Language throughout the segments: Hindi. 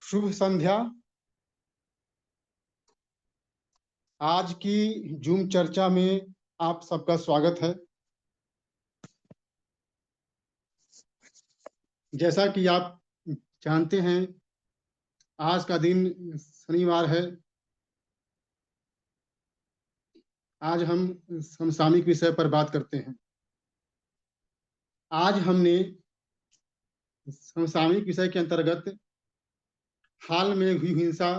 शुभ संध्या। आज की जूम चर्चा में आप सबका स्वागत है। जैसा कि आप जानते हैं, आज का दिन शनिवार है। आज हम समसामयिक विषय पर बात करते हैं। आज हमने समसामयिक विषय के अंतर्गत हाल में हुई हिंसा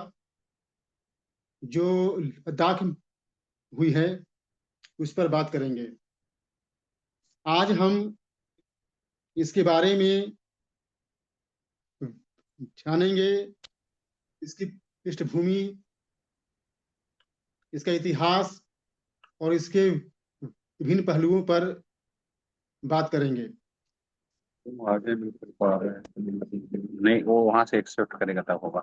जो लद्दाख हुई है उस पर बात करेंगे। आज हम इसके बारे में जानेंगे, इसकी पृष्ठभूमि, इसका इतिहास और इसके विभिन्न पहलुओं पर बात करेंगे। आगे भी कर पा रहे हैं नहीं, वो वहां से एक्सेप्ट करेगा तब होगा।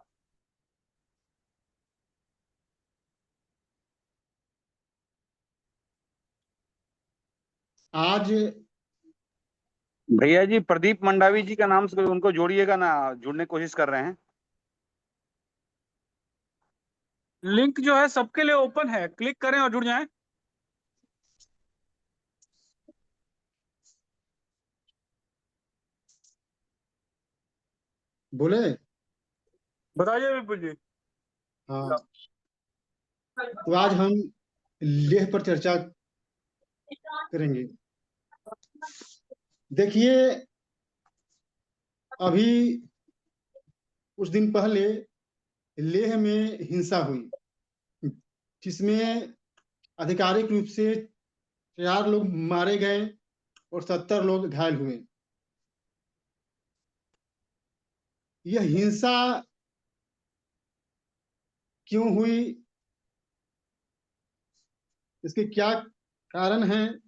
आज भैया जी, प्रदीप मंडावी जी का नाम से उनको जोड़िएगा ना, जुड़ने की कोशिश कर रहे हैं। लिंक जो है सबके लिए ओपन है, क्लिक करें और जुड़ जाएं। बोले। बताइए विपुल जी। हाँ, तो आज हम लेह पर चर्चा करेंगे। देखिए, अभी कुछ दिन पहले लेह में हिंसा हुई, जिसमें आधिकारिक रूप से 4 लोग मारे गए और 70 लोग घायल हुए। यह हिंसा क्यों हुई, इसके क्या कारण हैं,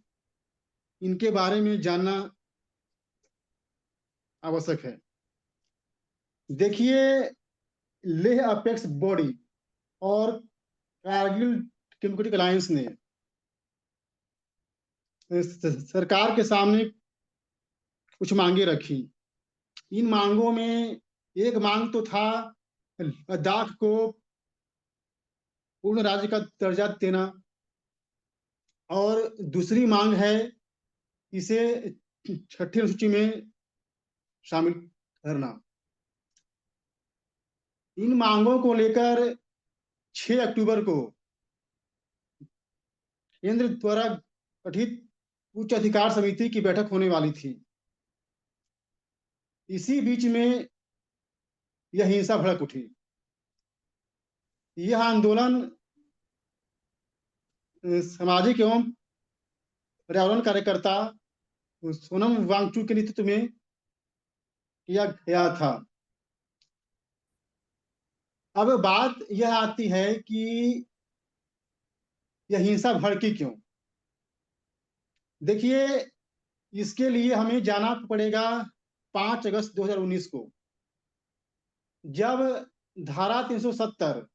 इनके बारे में जानना आवश्यक है। देखिए, लेह अपेक्स बॉडी और कारगिल डेमोक्रेटिक अलायंस ने सरकार के सामने कुछ मांगे रखी। इन मांगों में एक मांग तो था लद्दाख को पूर्ण राज्य का दर्जा देना, और दूसरी मांग है इसे छठी अनुसूची में शामिल करना। इन मांगों को लेकर 6 अक्टूबर को केंद्र द्वारा गठित उच्च अधिकार समिति की बैठक होने वाली थी। इसी बीच में यह हिंसा भड़क उठी। यह आंदोलन सामाजिक एवं पर्यावरण कार्यकर्ता सोनम वांगचुक के नेतृत्व में किया गया था। अब बात यह आती है कि यह हिंसा भड़की क्यों। देखिए, इसके लिए हमें जाना पड़ेगा 5 अगस्त 2019 को, जब धारा 370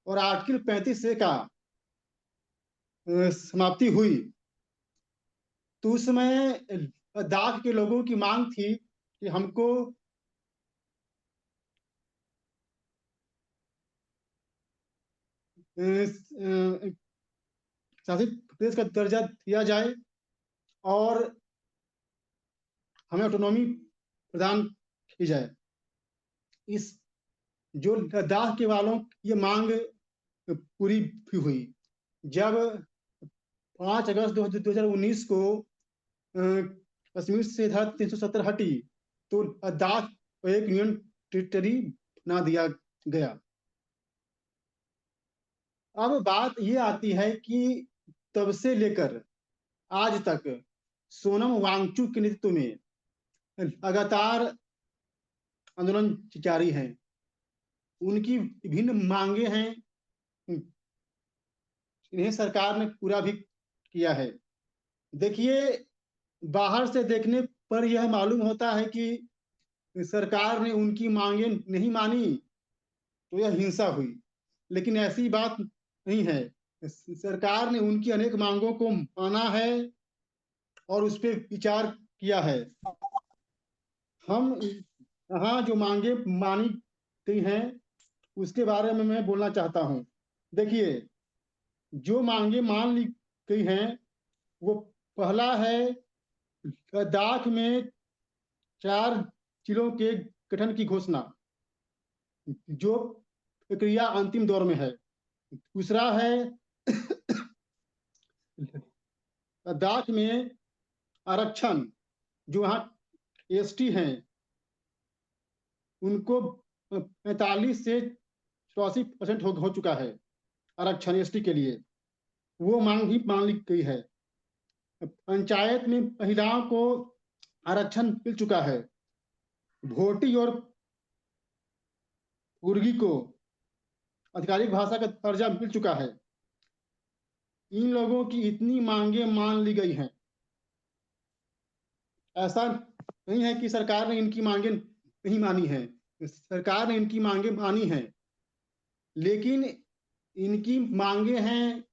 और आर्टिकल 35A का समाप्ति हुई। तो उस समय लद्दाख के लोगों की मांग थी कि हमको शासित प्रदेश का दर्जा दिया जाए और हमें ऑटोनॉमी प्रदान की जाए। इस जो लद्दाख के वालों की ये मांग पूरी भी हुई। जब 5 अगस्त 2019 को कश्मीर से धारा 370 हटी, तो लद्दाख को एक यूनियन टेरिटरी बना दिया गया। अब बात ये आती है कि तब से लेकर आज तक सोनम वांगचुक के नेतृत्व में लगातार आंदोलन जारी है। उनकी विभिन्न मांगे हैं, इन्हें सरकार ने पूरा भी किया है। देखिए, बाहर से देखने पर यह मालूम होता है कि सरकार ने उनकी मांगे नहीं मानी तो यह हिंसा हुई, लेकिन ऐसी बात नहीं है। सरकार ने उनकी अनेक मांगों को माना है और उस पर विचार किया है। हम हाँ, जो मांगे मानी गई हैं उसके बारे में मैं बोलना चाहता हूँ। देखिए, जो मांगे मान ली गई हैं वो पहला है लद्दाख में 4 जिलों के गठन की घोषणा, जो प्रक्रिया अंतिम दौर में है। दूसरा है लद्दाख में आरक्षण, जो वहाँ एसटी हैं उनको 45 से 84% हो चुका है आरक्षण एसटी के लिए, वो मांग भी मान ली गई है। पंचायत में महिलाओं को आरक्षण मिल चुका है। भोटी और कुर्गी को आधिकारिक भाषा का दर्जा मिल चुका है। इन लोगों की इतनी मांगे मान ली गई हैं। ऐसा नहीं है कि सरकार ने इनकी मांगे नहीं मानी है, सरकार ने इनकी मांगे मानी है, लेकिन इनकी मांगे हैं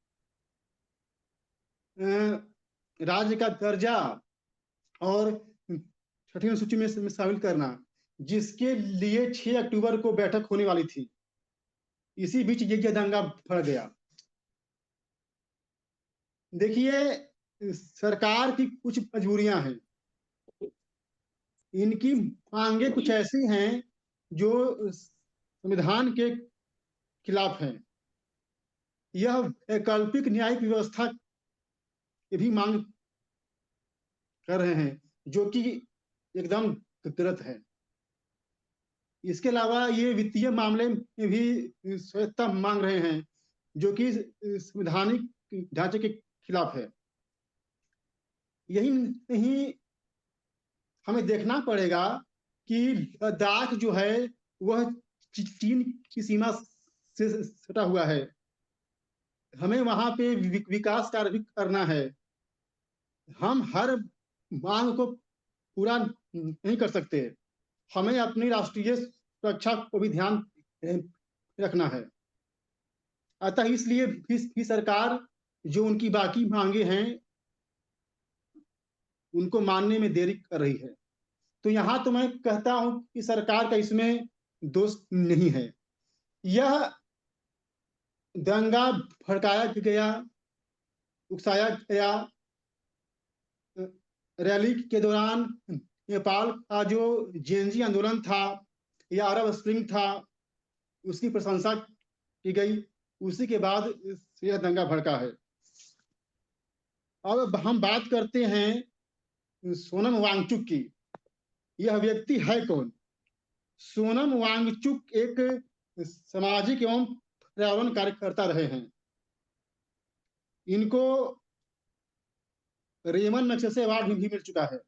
राज्य का दर्जा और छठी अनुसूची में शामिल करना, जिसके लिए 6 अक्टूबर को बैठक होने वाली थी। इसी बीच ये दंगा भड़ गया। देखिए, सरकार की कुछ मजबूरियां हैं। इनकी मांगे कुछ ऐसी हैं जो संविधान के खिलाफ हैं। यह वैकल्पिक न्यायिक व्यवस्था की भी मांग कर रहे हैं, जो कि एकदम गलत है। इसके अलावा ये वित्तीय मामले में भी स्वायत्तता मांग रहे हैं, जो कि संवैधानिक ढांचे के खिलाफ है। यही नहीं, हमें देखना पड़ेगा कि लद्दाख जो है वह चीन की सीमा से सटा हुआ है। हमें वहां पे विकास कार्य भी करना है। हम हर मांग को पूरा नहीं कर सकते। हमें अपनी राष्ट्रीय सुरक्षा को भी ध्यान रखना है। अतः इसलिए भी सरकार जो उनकी बाकी मांगे हैं उनको मानने में देरी कर रही है। तो यहां तो मैं कहता हूं कि सरकार का इसमें दोष नहीं है। यह दंगा भड़काया गया, उकसाया गया। रैली के दौरान नेपाल का जो जेएनजी आंदोलन था या अरब स्प्रिंग था, उसकी प्रशंसा की गई। उसी के बाद यह दंगा भड़का है। अब हम बात करते हैं सोनम वांगचुक की। यह व्यक्ति है कौन? सोनम वांगचुक एक सामाजिक एवं पर्यावरण कार्यकर्ता रहे हैं। इनको रेमन मैग्सेसे अवार्ड भी मिल चुका है।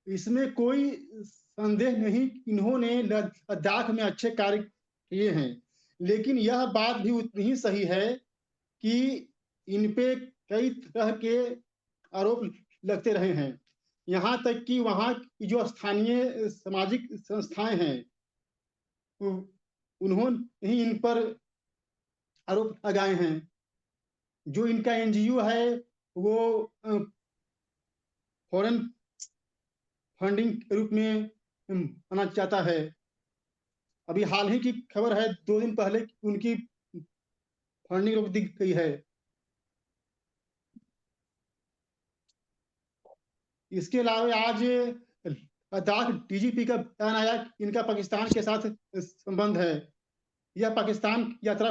इसमें कोई संदेह नहीं, इन्होंने लद्दाख में अच्छे कार्य किए हैं। लेकिन यह बात भी उतनी ही सही है कि इन पे कई तरह के आरोप लगते रहे हैं। यहाँ तक कि वहाँ की जो स्थानीय सामाजिक संस्थाएं हैं उन्होंने ही इन पर आरोप लगाए हैं। जो इनका एनजीओ है वो फॉरेन फंडिंग के रूप में माना जाता है। अभी हाल ही की खबर है, 2 दिन पहले उनकी फंडिंग रोक दी गई है। इसके अलावा आज लद्दाख डीजीपी का बयान आया, इनका पाकिस्तान के साथ संबंध है। यह पाकिस्तान यात्रा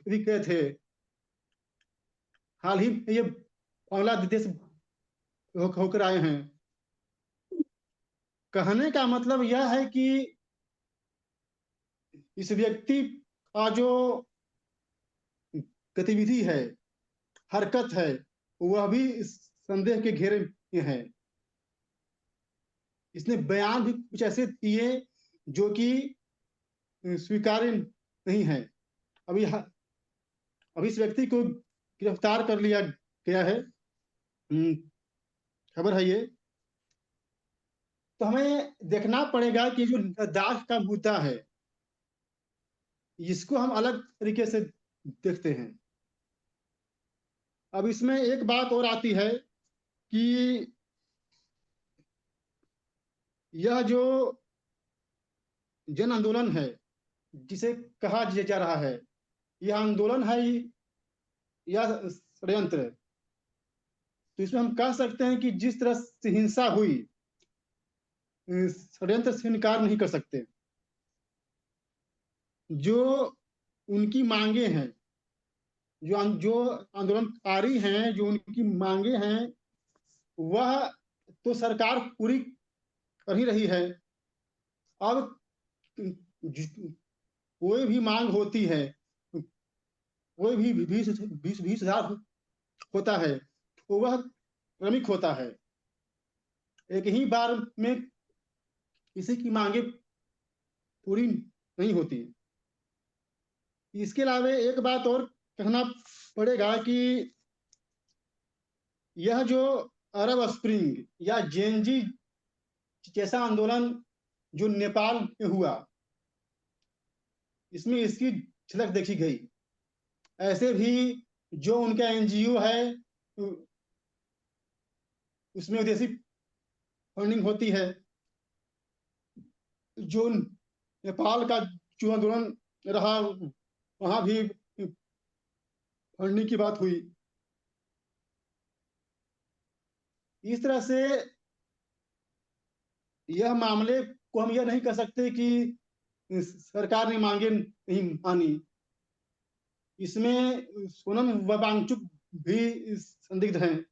भी गए थे। हाल ही ये बांग्लादेश होकर आए हैं। कहने का मतलब यह है कि इस व्यक्ति का जो गतिविधि है, हरकत है, वह भी संदेह के घेरे में है। इसने बयान भी कुछ ऐसे दिए जो कि स्वीकार्य नहीं है। अभी अभी इस व्यक्ति को गिरफ्तार कर लिया गया है, खबर है ये। तो हमें देखना पड़ेगा कि जो लद्दाख का मुद्दा है इसको हम अलग तरीके से देखते हैं। अब इसमें एक बात और आती है कि यह जो जन आंदोलन है जिसे कहा जा रहा है, यह आंदोलन है या षड्यंत्र है? तो इसमें हम कह सकते हैं कि जिस तरह से हिंसा हुई, षड्यंत्र से इनकार नहीं कर सकते। जो उनकी मांगे हैं, जो आंदोलनकारी हैं, जो उनकी मांगे हैं, वह तो सरकार पूरी कर ही रही है। अब कोई भी मांग होती है, कोई भी 20,000 होता है तो वह क्रमिक होता है। एक ही बार में किसी की मांगे पूरी नहीं होती। इसके अलावा एक बात और कहना पड़ेगा कि यह जो अरब स्प्रिंग या जेएनजी जैसा आंदोलन जो नेपाल में हुआ, इसमें इसकी झलक देखी गई। ऐसे भी जो उनका एनजीओ है, उसमें विदेशी फंडिंग होती है। जो नेपाल का जो आंदोलन रहा, वहां भी फंडिंग की बात हुई। इस तरह से यह मामले को हम यह नहीं कह सकते कि सरकार ने मांगे नहीं मानी। इसमें सोनम वांगचुक भी संदिग्ध हैं।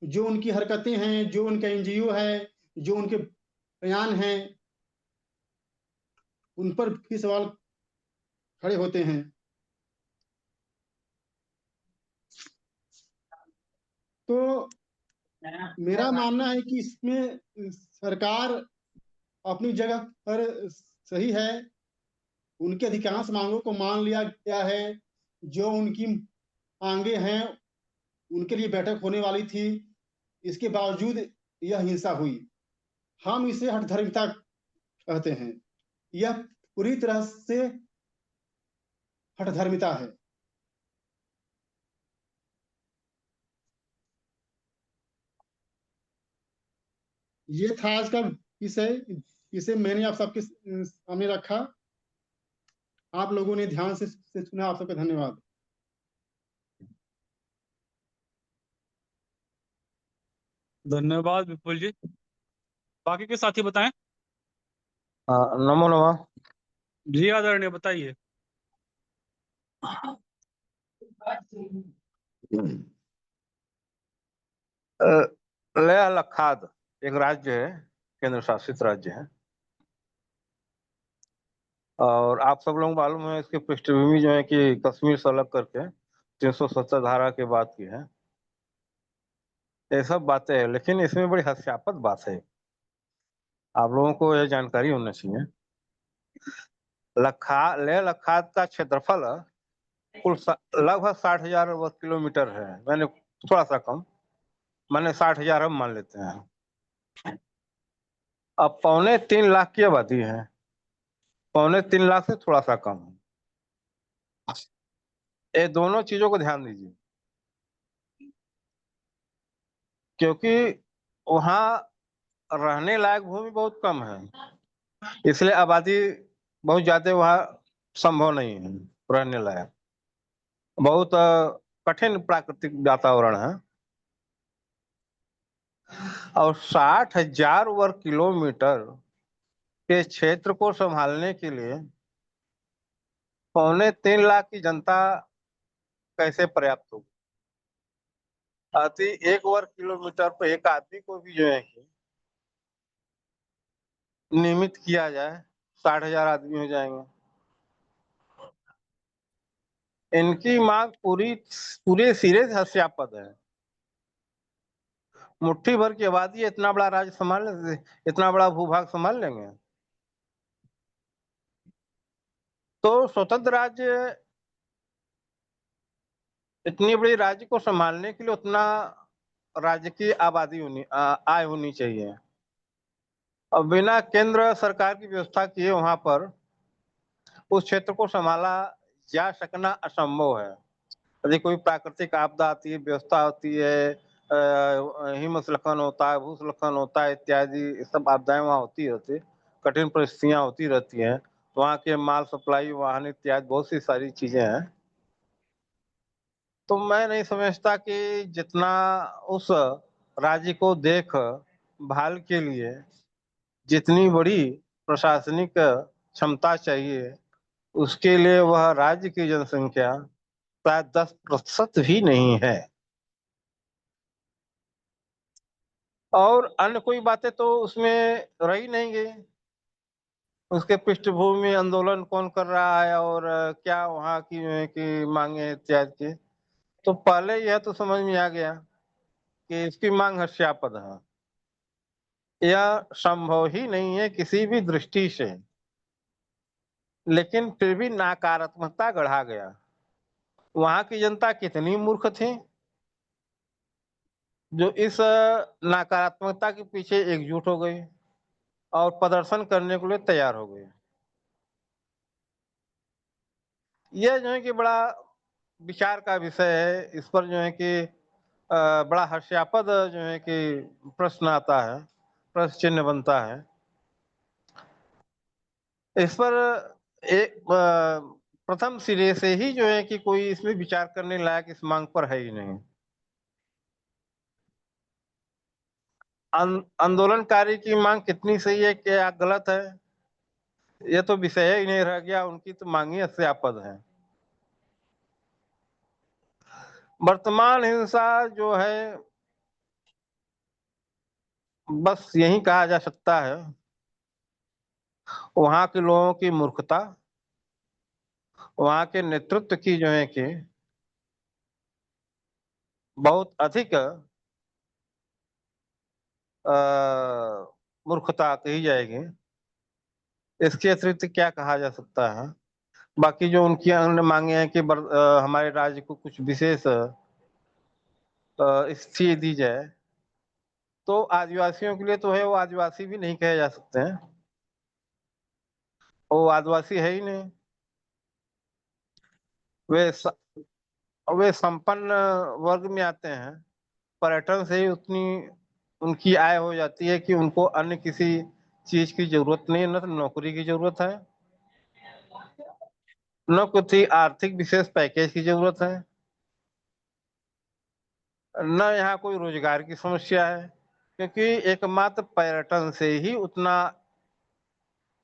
जो उनकी हरकतें हैं, जो उनका एनजीओ है, जो उनके बयान हैं, उन पर भी सवाल खड़े होते हैं। तो मेरा मानना है कि इसमें सरकार अपनी जगह पर सही है। उनके अधिकांश मांगों को मान लिया गया है। जो उनकी मांगे हैं, उनके लिए बैठक होने वाली थी, इसके बावजूद यह हिंसा हुई। हम इसे हठधर्मिता कहते हैं। यह पूरी तरह से हठधर्मिता है। ये था आज का विषय। इसे मैंने आप सबके सामने रखा। आप लोगों ने ध्यान से सुना। आप सबका धन्यवाद। धन्यवाद विपुल जी। बाकी के साथी बताएं। नमो नमः। जी आदरणीय, बताइए। लेह लद्दाख एक राज्य है, केंद्र शासित राज्य है, और आप सब लोग मालूम है इसकी पृष्ठभूमि जो है कि कश्मीर से अलग करके 370 धारा की बात की है। ये सब बातें हैं, लेकिन इसमें बड़ी हास्यास्पद बात है। आप लोगों को यह जानकारी होना चाहिए। लेह लद्दाख का क्षेत्रफल कुल लगभग 60,000 वर्ग किलोमीटर है। मैंने थोड़ा सा कम, मैंने 60,000 हम मान लेते हैं। अब 3.25 लाख की आबादी है। 3.25 लाख से थोड़ा सा कम है। ये दोनों चीजों को ध्यान दीजिए, क्योंकि वहाँ रहने लायक भूमि बहुत कम है, इसलिए आबादी बहुत ज्यादा वहाँ संभव नहीं है रहने लायक। बहुत कठिन प्राकृतिक वातावरण है, और 60,000 वर्ग किलोमीटर के क्षेत्र को संभालने के लिए 3.25 लाख की जनता कैसे पर्याप्त होगी? अति 1 वर्ग किलोमीटर पर एक आदमी को भी जो है कि नियमित किया जाए, 60,000 आदमी हो जाएंगे। इनकी मांग पूरे सिरे से हास्यास्पद है। मुट्ठी भर की आबादी इतना बड़ा राज्य संभाल, इतना बड़ा भूभाग संभाल लेंगे? तो स्वतंत्र राज्य इतनी बड़ी राज्य को संभालने के लिए उतना राज्य की आबादी आय होनी चाहिए। अब बिना केंद्र सरकार की व्यवस्था किए वहां पर उस क्षेत्र को संभाला जा सकना असंभव है। यदि कोई प्राकृतिक आपदा आती है, व्यवस्था होती है, हिमस्खलन होता है, भूस्खलन होता है इत्यादि सब आपदाएं वहाँ होती रहती, कठिन परिस्थितियां होती रहती हैं। वहाँ के माल सप्लाई, वाहन इत्यादि बहुत सी सारी चीजें हैं। तो मैं नहीं समझता कि जितना उस राज्य को देख भाल के लिए जितनी बड़ी प्रशासनिक क्षमता चाहिए, उसके लिए वह राज्य की जनसंख्या शायद 10% भी नहीं है। और अन्य कोई बातें तो उसमें रही नहीं गई। उसके पृष्ठभूमि आंदोलन कौन कर रहा है और क्या वहाँ की जो है कि मांगे इत्यादि की, तो पहले यह तो समझ में आ गया कि इसकी मांग हर्ष्यापद है। यह संभव ही नहीं है किसी भी दृष्टि से, लेकिन फिर भी नकारात्मकता गढ़ा गया। वहां की जनता कितनी मूर्ख थी जो इस नकारात्मकता के पीछे एकजुट हो गई और प्रदर्शन करने के लिए तैयार हो गई। यह जो है कि बड़ा विचार का विषय है। इस पर जो है कि बड़ा हास्यास्पद जो है कि प्रश्न आता है, प्रश्न चिन्ह बनता है। इस पर एक प्रथम सिरे से ही जो है कि कोई इसमें विचार करने लायक इस मांग पर है ही नहीं। आंदोलनकारी की मांग कितनी सही है, क्या गलत है, ये तो विषय ही नहीं रह गया। उनकी तो मांग ही हास्यास्पद है। वर्तमान हिंसा जो है, बस यही कहा जा सकता है, वहां के लोगों की मूर्खता, वहां के नेतृत्व की जो है कि बहुत अधिक मूर्खता कही जाएगी। इसके अतिरिक्त क्या कहा जा सकता है। बाकी जो उनकी अन्य मांगे हैं कि हमारे राज्य को कुछ विशेष स्थिति दी जाए, तो आदिवासियों के लिए तो है, वो आदिवासी भी नहीं कहे जा सकते हैं, वो आदिवासी है ही नहीं। वे स, वे संपन्न वर्ग में आते हैं। पर्यटन से ही उतनी उनकी आय हो जाती है कि उनको अन्य किसी चीज की जरूरत नहीं, न तो नौकरी की जरूरत है, न किसी आर्थिक विशेष पैकेज की जरूरत है, न यहाँ कोई रोजगार की समस्या है, क्योंकि एकमात्र पर्यटन से ही उतना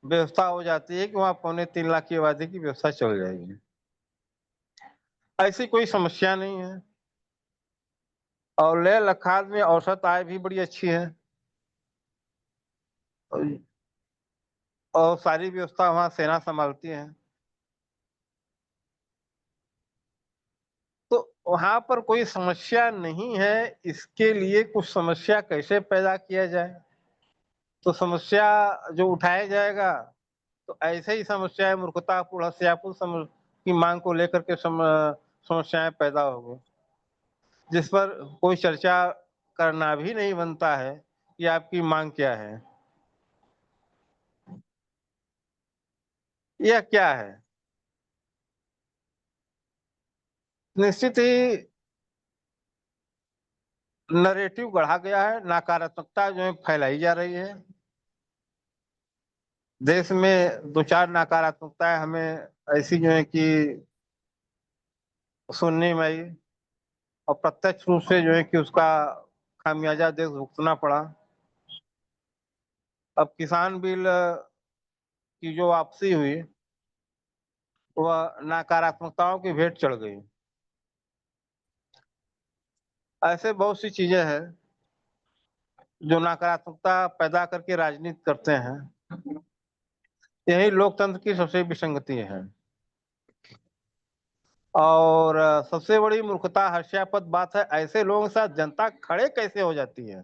व्यवस्था हो जाती है कि वहाँ 2.25 लाख की आबादी की व्यवस्था चल जाएगी। ऐसी कोई समस्या नहीं है। और लेह लद्दाख में औसत आय भी बड़ी अच्छी है और सारी व्यवस्था वहाँ सेना संभालती है। तो वहां पर कोई समस्या नहीं है। इसके लिए कुछ समस्या कैसे पैदा किया जाए, तो समस्या जो उठाया जाएगा तो ऐसे ही समस्याएं मूर्खतापूर्ण हत्यापूर्ण की मांग को लेकर के समस्याएं पैदा होगी, जिस पर कोई चर्चा करना भी नहीं बनता है कि आपकी मांग क्या है, यह क्या है। निश्चित ही नरेटिव गढ़ा गया है, नकारात्मकता जो है फैलाई जा रही है। देश में 2-4 नकारात्मकताएं हमें ऐसी जो है कि सुनने में आई और प्रत्यक्ष रूप से जो है कि उसका खामियाजा देश भुगतना पड़ा। अब किसान बिल की जो वापसी हुई, वह नकारात्मकताओं की भेंट चढ़ गई। ऐसे बहुत सी चीजें हैं जो नकारात्मकता पैदा करके राजनीति करते हैं। यही लोकतंत्र की सबसे विसंगति है। और सबसे बड़ी मूर्खता हास्यास्पद बात है, ऐसे लोगों के साथ जनता खड़े कैसे हो जाती है,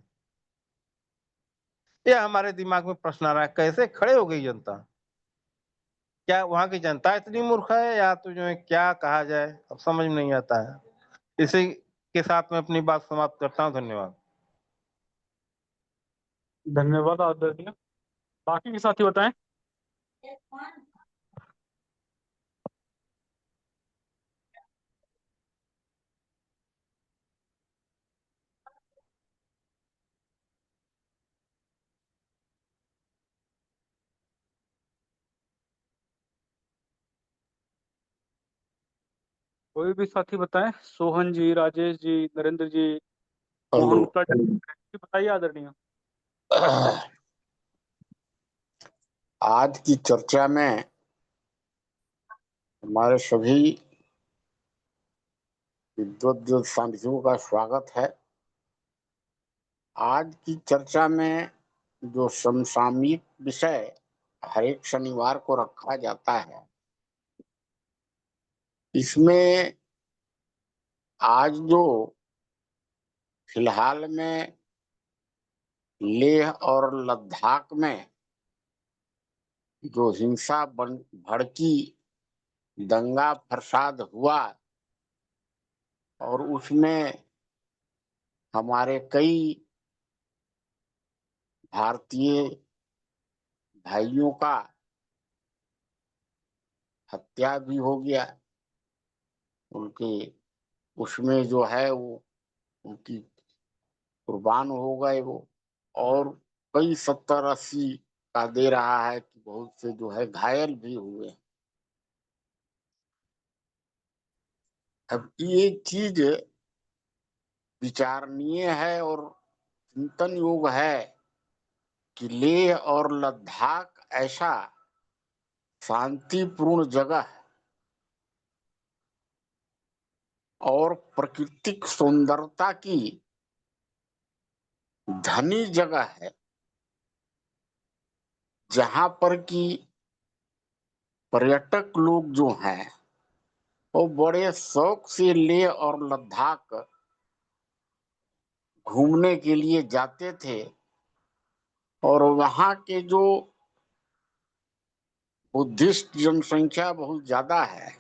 यह हमारे दिमाग में प्रश्न आ रहा है। कैसे खड़े हो गई जनता? क्या वहां की जनता इतनी मूर्ख है, या तो जो है क्या कहा जाए, अब समझ में नहीं आता है। इसी के साथ मैं अपनी बात समाप्त करता हूँ। धन्यवाद। धन्यवाद आदरणीय। बाकी के साथी बताएं। कोई भी साथी बताएं, सोहन जी, राजेश जी, नरेंद्र जी, मोहन हेलो। गुप्ता जी, बताइए आदरणीय। आज की चर्चा में हमारे सभी विद्वत साथियों का स्वागत है। आज की चर्चा में जो समसामयिक विषय हर एक शनिवार को रखा जाता है, इसमें आज जो फिलहाल में लेह और लद्दाख में जो हिंसा भड़की, दंगा फसाद हुआ और उसमें हमारे कई भारतीय भाइयों का हत्या भी हो गया, उनके उसमें जो है वो उनकी कुर्बान हो गए वो, और कई 70-80 का दे रहा है कि बहुत से जो है घायल भी हुए। अब ये चीज विचारणीय है और चिंतन योग है कि लेह और लद्दाख ऐसा शांतिपूर्ण जगह और प्राकृतिक सुंदरता की धनी जगह है, जहां पर कि पर्यटक लोग जो हैं वो बड़े शौक से लेह और लद्दाख घूमने के लिए जाते थे। और वहाँ के जो बुद्धिस्ट जनसंख्या बहुत ज्यादा है,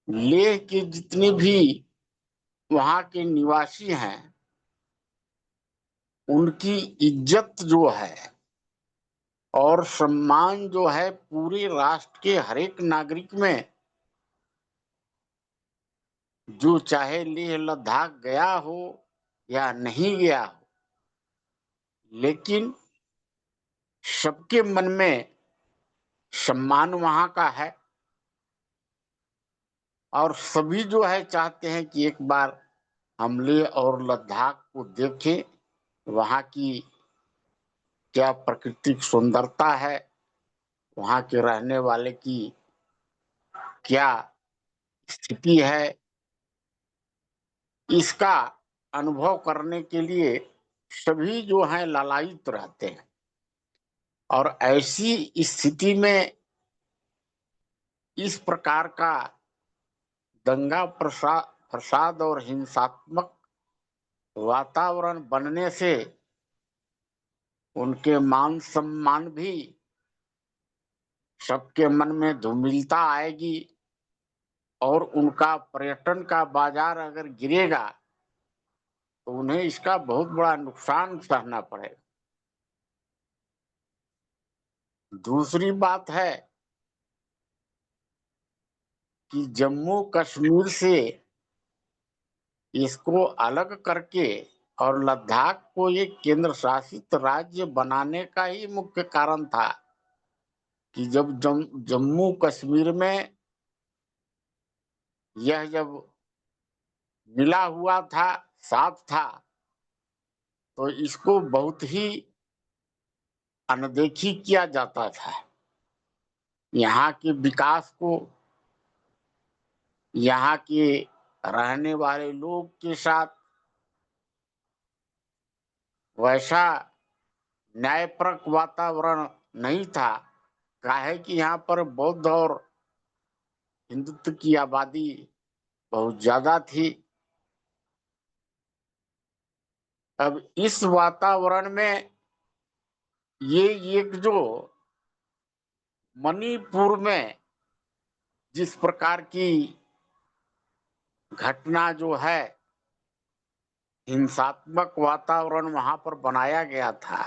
लेह के जितने भी वहाँ के निवासी हैं, उनकी इज्जत जो है और सम्मान जो है पूरे राष्ट्र के हर एक नागरिक में, जो चाहे लेह लद्दाख गया हो या नहीं गया हो, लेकिन सबके मन में सम्मान वहां का है। और सभी जो है चाहते हैं कि एक बार हम लेह और लद्दाख को देखें, वहाँ की क्या प्राकृतिक सुंदरता है, वहाँ के रहने वाले की क्या स्थिति है, इसका अनुभव करने के लिए सभी जो हैं लालायित रहते हैं। और ऐसी स्थिति में इस प्रकार का दंगा फसाद और हिंसात्मक वातावरण बनने से उनके मान सम्मान भी सबके मन में धूमिलता आएगी, और उनका पर्यटन का बाजार अगर गिरेगा तो उन्हें इसका बहुत बड़ा नुकसान सहना पड़ेगा। दूसरी बात है कि जम्मू कश्मीर से इसको अलग करके और लद्दाख को एक केंद्र शासित राज्य बनाने का ही मुख्य कारण था कि जब जम्मू कश्मीर में यह जब मिला हुआ था, साथ था, तो इसको बहुत ही अनदेखी किया जाता था। यहाँ के विकास को, यहाँ के रहने वाले लोग के साथ वैसा न्यायप्रक वातावरण नहीं था। काहे कि यहाँ पर बौद्ध और हिंदुत्व की आबादी बहुत ज्यादा थी। अब इस वातावरण में ये एक जो मणिपुर में जिस प्रकार की घटना जो है, हिंसात्मक वातावरण वहां पर बनाया गया था,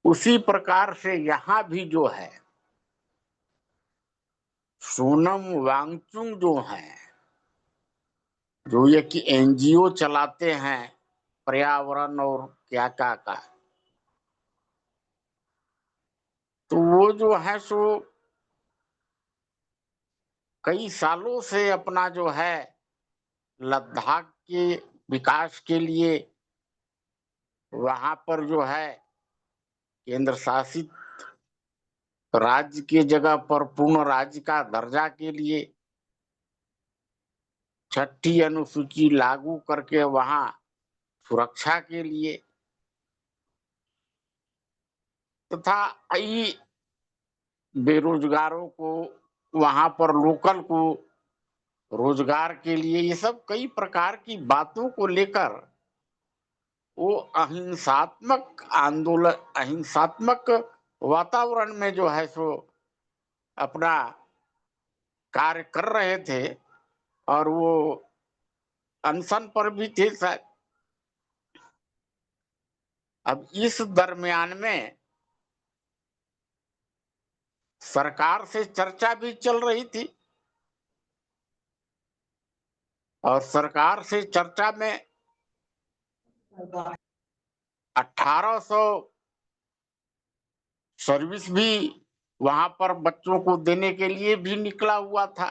उसी प्रकार से यहाँ भी जो है सोनम वांगचुक जो है, जो ये कि एनजीओ चलाते हैं पर्यावरण और क्या का, तो वो जो है सो कई सालों से अपना जो है लद्दाख के विकास के लिए वहां पर जो है केंद्र शासित राज्य की जगह पर पूर्ण राज्य का दर्जा के लिए 6ठी अनुसूची लागू करके वहां सुरक्षा के लिए तथा कई बेरोजगारों को वहां पर लोकल को रोजगार के लिए, ये सब कई प्रकार की बातों को लेकर वो अहिंसात्मक आंदोलन, अहिंसात्मक वातावरण में जो है सो अपना कार्य कर रहे थे और वो अनशन पर भी थे शायद। अब इस दरमियान में सरकार से चर्चा भी चल रही थी और सरकार से चर्चा में 1800 सर्विस भी वहां पर बच्चों को देने के लिए भी निकला हुआ था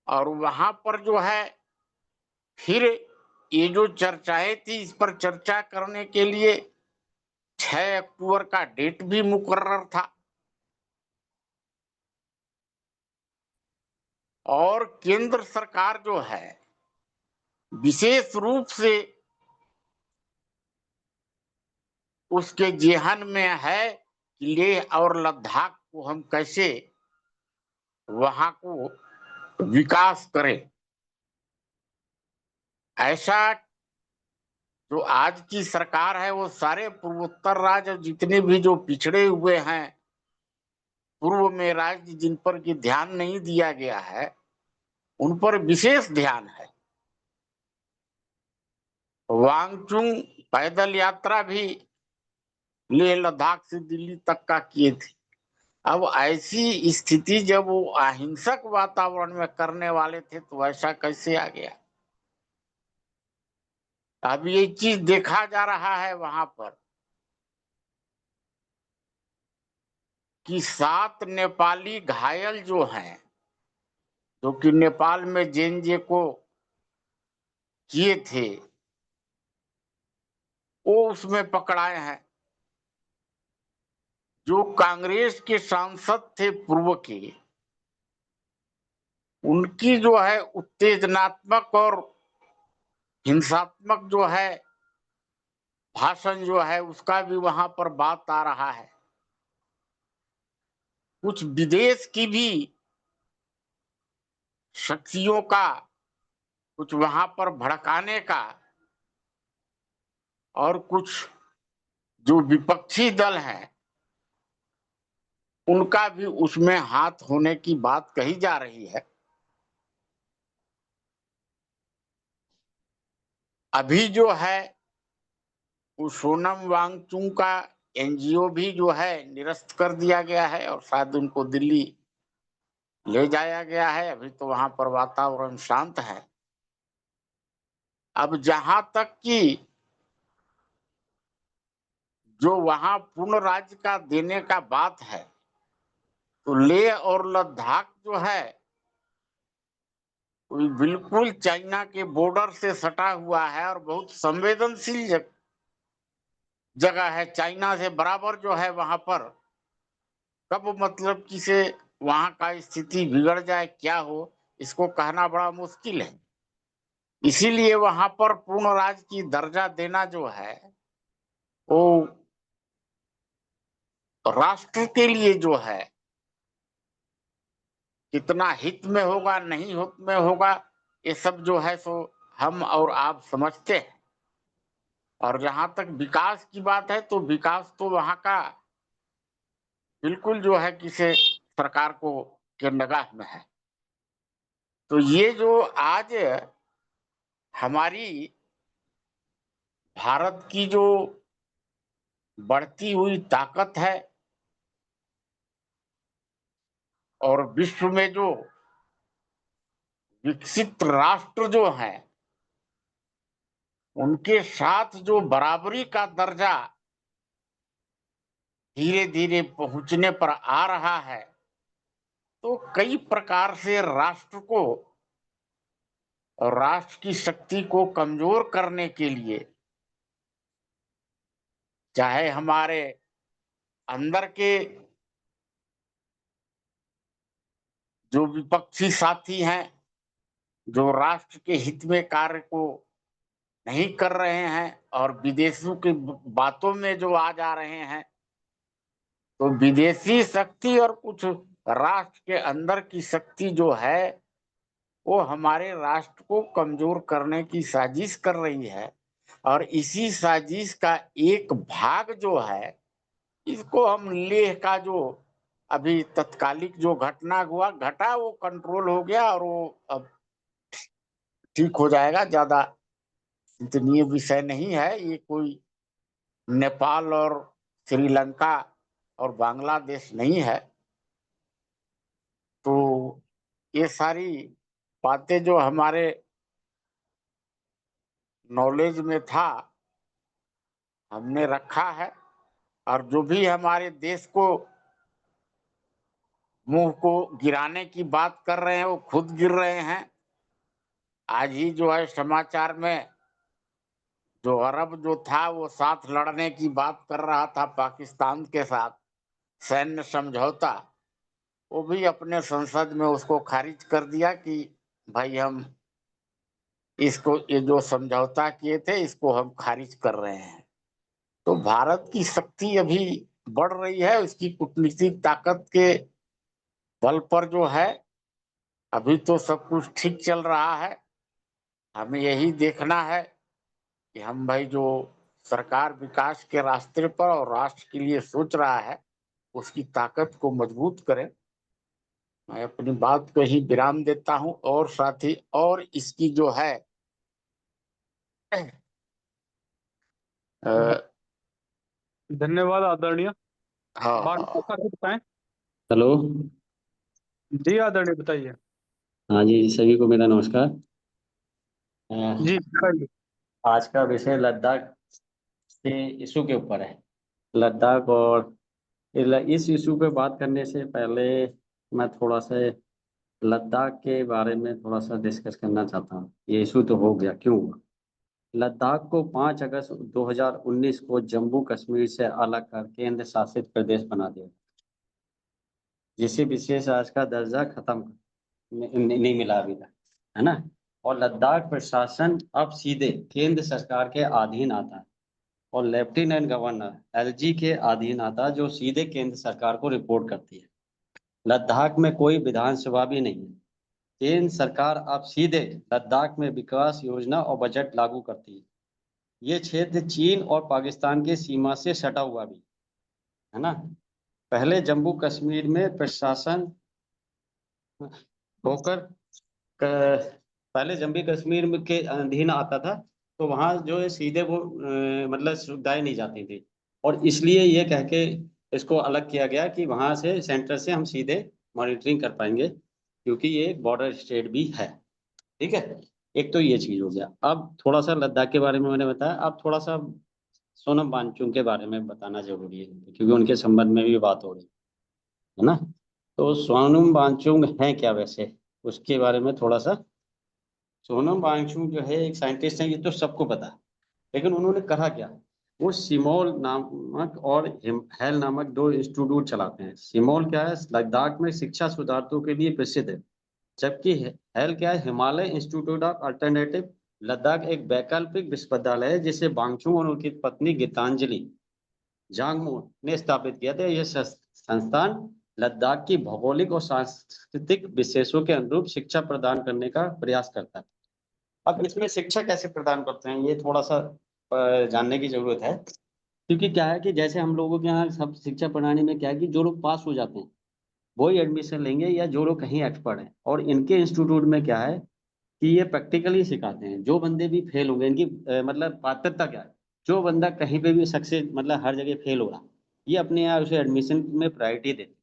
और वहां पर जो है फिर ये जो चर्चाएं थी इस पर चर्चा करने के लिए 6 अक्टूबर का डेट भी मुकर्रर था और केंद्र सरकार जो है विशेष रूप से उसके जेहन में है कि लेह और लद्दाख को हम कैसे वहां को विकास करें। ऐसा जो आज की सरकार है वो सारे पूर्वोत्तर राज्य जितने भी जो पिछड़े हुए हैं पूर्व में राज्य जिन पर की ध्यान नहीं दिया गया है उन पर विशेष ध्यान है। वांगचुंग पैदल यात्रा भी लेह लद्दाख से दिल्ली तक का किए थे। अब ऐसी स्थिति जब वो अहिंसक वातावरण में करने वाले थे तो ऐसा कैसे आ गया। अब ये चीज देखा जा रहा है वहां पर कि 7 नेपाली घायल जो हैं जो कि नेपाल में जेएनजे को किए थे वो उसमें पकड़ाए हैं। जो कांग्रेस के सांसद थे पूर्व के उनकी जो है उत्तेजनात्मक और हिंसात्मक जो है भाषण जो है उसका भी वहां पर बात आ रहा है। कुछ विदेश की भी शक्तियों का कुछ वहां पर भड़काने का और कुछ जो विपक्षी दल हैं उनका भी उसमें हाथ होने की बात कही जा रही है। अभी जो है वो सोनम वांगचुक का एनजीओ भी जो है निरस्त कर दिया गया है और शायद उनको दिल्ली ले जाया गया है। अभी तो वहां पर वातावरण शांत है। अब जहां तक कि जो वहां पूर्ण राज्य का देने का बात है तो लेह और लद्दाख जो है बिल्कुल चाइना के बॉर्डर से सटा हुआ है और बहुत संवेदनशील जगह है। चाइना से बराबर जो है वहां पर कब मतलब किसे वहां का स्थिति बिगड़ जाए क्या हो इसको कहना बड़ा मुश्किल है। इसीलिए वहां पर पूर्ण राज्य की दर्जा देना जो है वो राष्ट्र के लिए जो है कितना हित में होगा नहीं हित में होगा ये सब जो है सो हम और आप समझते हैं। और जहां तक विकास की बात है तो विकास तो वहां का बिल्कुल जो है किसी सरकार को के निगाह में है। तो ये जो आज हमारी भारत की जो बढ़ती हुई ताकत है और विश्व में जो विकसित राष्ट्र जो है उनके साथ जो बराबरी का दर्जा धीरे धीरे पहुंचने पर आ रहा है, तो कई प्रकार से राष्ट्र को और राष्ट्र की शक्ति को कमजोर करने के लिए, चाहे हमारे अंदर के जो विपक्षी साथी हैं, जो राष्ट्र के हित में कार्य को नहीं कर रहे हैं और विदेशियों की बातों में जो आ जा रहे हैं, तो विदेशी शक्ति और कुछ राष्ट्र के अंदर की शक्ति जो है वो हमारे राष्ट्र को कमजोर करने की साजिश कर रही है। और इसी साजिश का एक भाग जो है, इसको हम लेह का जो अभी तत्कालिक जो घटना घटा वो कंट्रोल हो गया और वो अब ठीक हो जाएगा, ज्यादा चिंतनीय विषय नहीं है। ये कोई नेपाल और श्रीलंका और बांग्लादेश नहीं है। तो ये सारी बातें जो हमारे नॉलेज में था हमने रखा है, और जो भी हमारे देश को मुंह को गिराने की बात कर रहे हैं वो खुद गिर रहे हैं। आज ही जो है समाचार में जो अरब जो था वो साथ लड़ने की बात कर रहा था पाकिस्तान के साथ, सैन्य समझौता, वो भी अपने संसद में उसको खारिज कर दिया कि भाई हम इसको, ये जो समझौता किए थे इसको हम खारिज कर रहे हैं। तो भारत की शक्ति अभी बढ़ रही है, उसकी कूटनीतिक ताकत के बल पर जो है अभी तो सब कुछ ठीक चल रहा है। हमें यही देखना है कि हम भाई जो सरकार विकास के रास्ते पर और राष्ट्र के लिए सोच रहा है उसकी ताकत को मजबूत करें। मैं अपनी बात को ही विराम देता हूं, और साथ ही और इसकी जो है धन्यवाद आदरणीय। हाँ बाकी काफी बताएं। हेलो। जी आदरणीय बताइए। हाँ जी, सभी को मेरा नमस्कार। जी बताइए। आज का विषय लद्दाख के इशू के ऊपर है। लद्दाख, और इस इशू पे बात करने से पहले मैं थोड़ा सा लद्दाख के बारे में थोड़ा सा डिस्कस करना चाहता हूँ। ये इशू तो हो गया, क्यों हुआ? लद्दाख को 5 अगस्त 2019 को जम्मू कश्मीर से अलग कर केंद्र शासित प्रदेश बना दिया, जिसे विशेष राज्य का दर्जा खत्म नहीं मिला अभी तक, है ना। और लद्दाख प्रशासन अब सीधे केंद्र सरकार के अधीन आता है, और लेफ्टिनेंट गवर्नर एलजी के अधीन आता है, जो सीधे केंद्र सरकार को रिपोर्ट करती है। लद्दाख में कोई विधानसभा भी नहीं है। केंद्र सरकार अब सीधे लद्दाख में विकास योजना और बजट लागू करती है। ये क्षेत्र चीन और पाकिस्तान की सीमा से सटा हुआ भी है ना। पहले जम्मू कश्मीर में प्रशासन होकर पहले जम्मू कश्मीर के अधीन आता था, तो वहाँ जो है सीधे वो मतलब सुविधाएं नहीं जाती थी, और इसलिए ये कह के इसको अलग किया गया कि वहाँ से सेंटर से हम सीधे मॉनिटरिंग कर पाएंगे, क्योंकि ये एक बॉर्डर स्टेट भी है। ठीक है, एक तो ये चीज हो गया। अब थोड़ा सा लद्दाख के बारे में मैंने बताया, अब थोड़ा सा सोनम वांगचुक के बारे में बताना जरूरी है, क्योंकि उनके संबंध में भी बात हो रही है ना। तो सोनम वांगचुक है क्या वैसे, उसके बारे में थोड़ा सा। सोनम वांगचुक जो है एक साइंटिस्ट है, ये तो सबको पता है, लेकिन उन्होंने कहा क्या, वो सिमोल नामक और हेल नामक 2 इंस्टीट्यूट चलाते हैं। सिमोल क्या है, लद्दाख में शिक्षा सुधारकों के लिए प्रसिद्ध है, जबकि हेल क्या है, Himalaya institute of alternative Ladakh एक वैकल्पिक विश्वविद्यालय है, जिसे वांगचुक और उनकी पत्नी गीतांजलि जांगमो ने स्थापित किया था। यह संस्थान लद्दाख की भौगोलिक और सांस्कृतिक विशेषों के अनुरूप शिक्षा प्रदान करने का प्रयास करता है। अब इसमें शिक्षा कैसे प्रदान करते हैं, ये थोड़ा सा जानने की जरूरत है, क्योंकि क्या है कि जैसे हम लोगों के यहाँ सब शिक्षा प्रणाली में क्या है कि जो लोग पास हो जाते हैं वही एडमिशन लेंगे, या जो लोग कहीं एक्सपर्ट हैं। और इनके इंस्टीट्यूट में क्या है कि ये प्रैक्टिकली सिखाते हैं। जो बंदे भी फेल हो गए, इनकी मतलब पात्रता क्या है, जो बंदा कहीं पे भी सक्सेस मतलब हर जगह फेल हो रहा, ये अपने यहाँ उसे एडमिशन में प्रायोरिटी देते,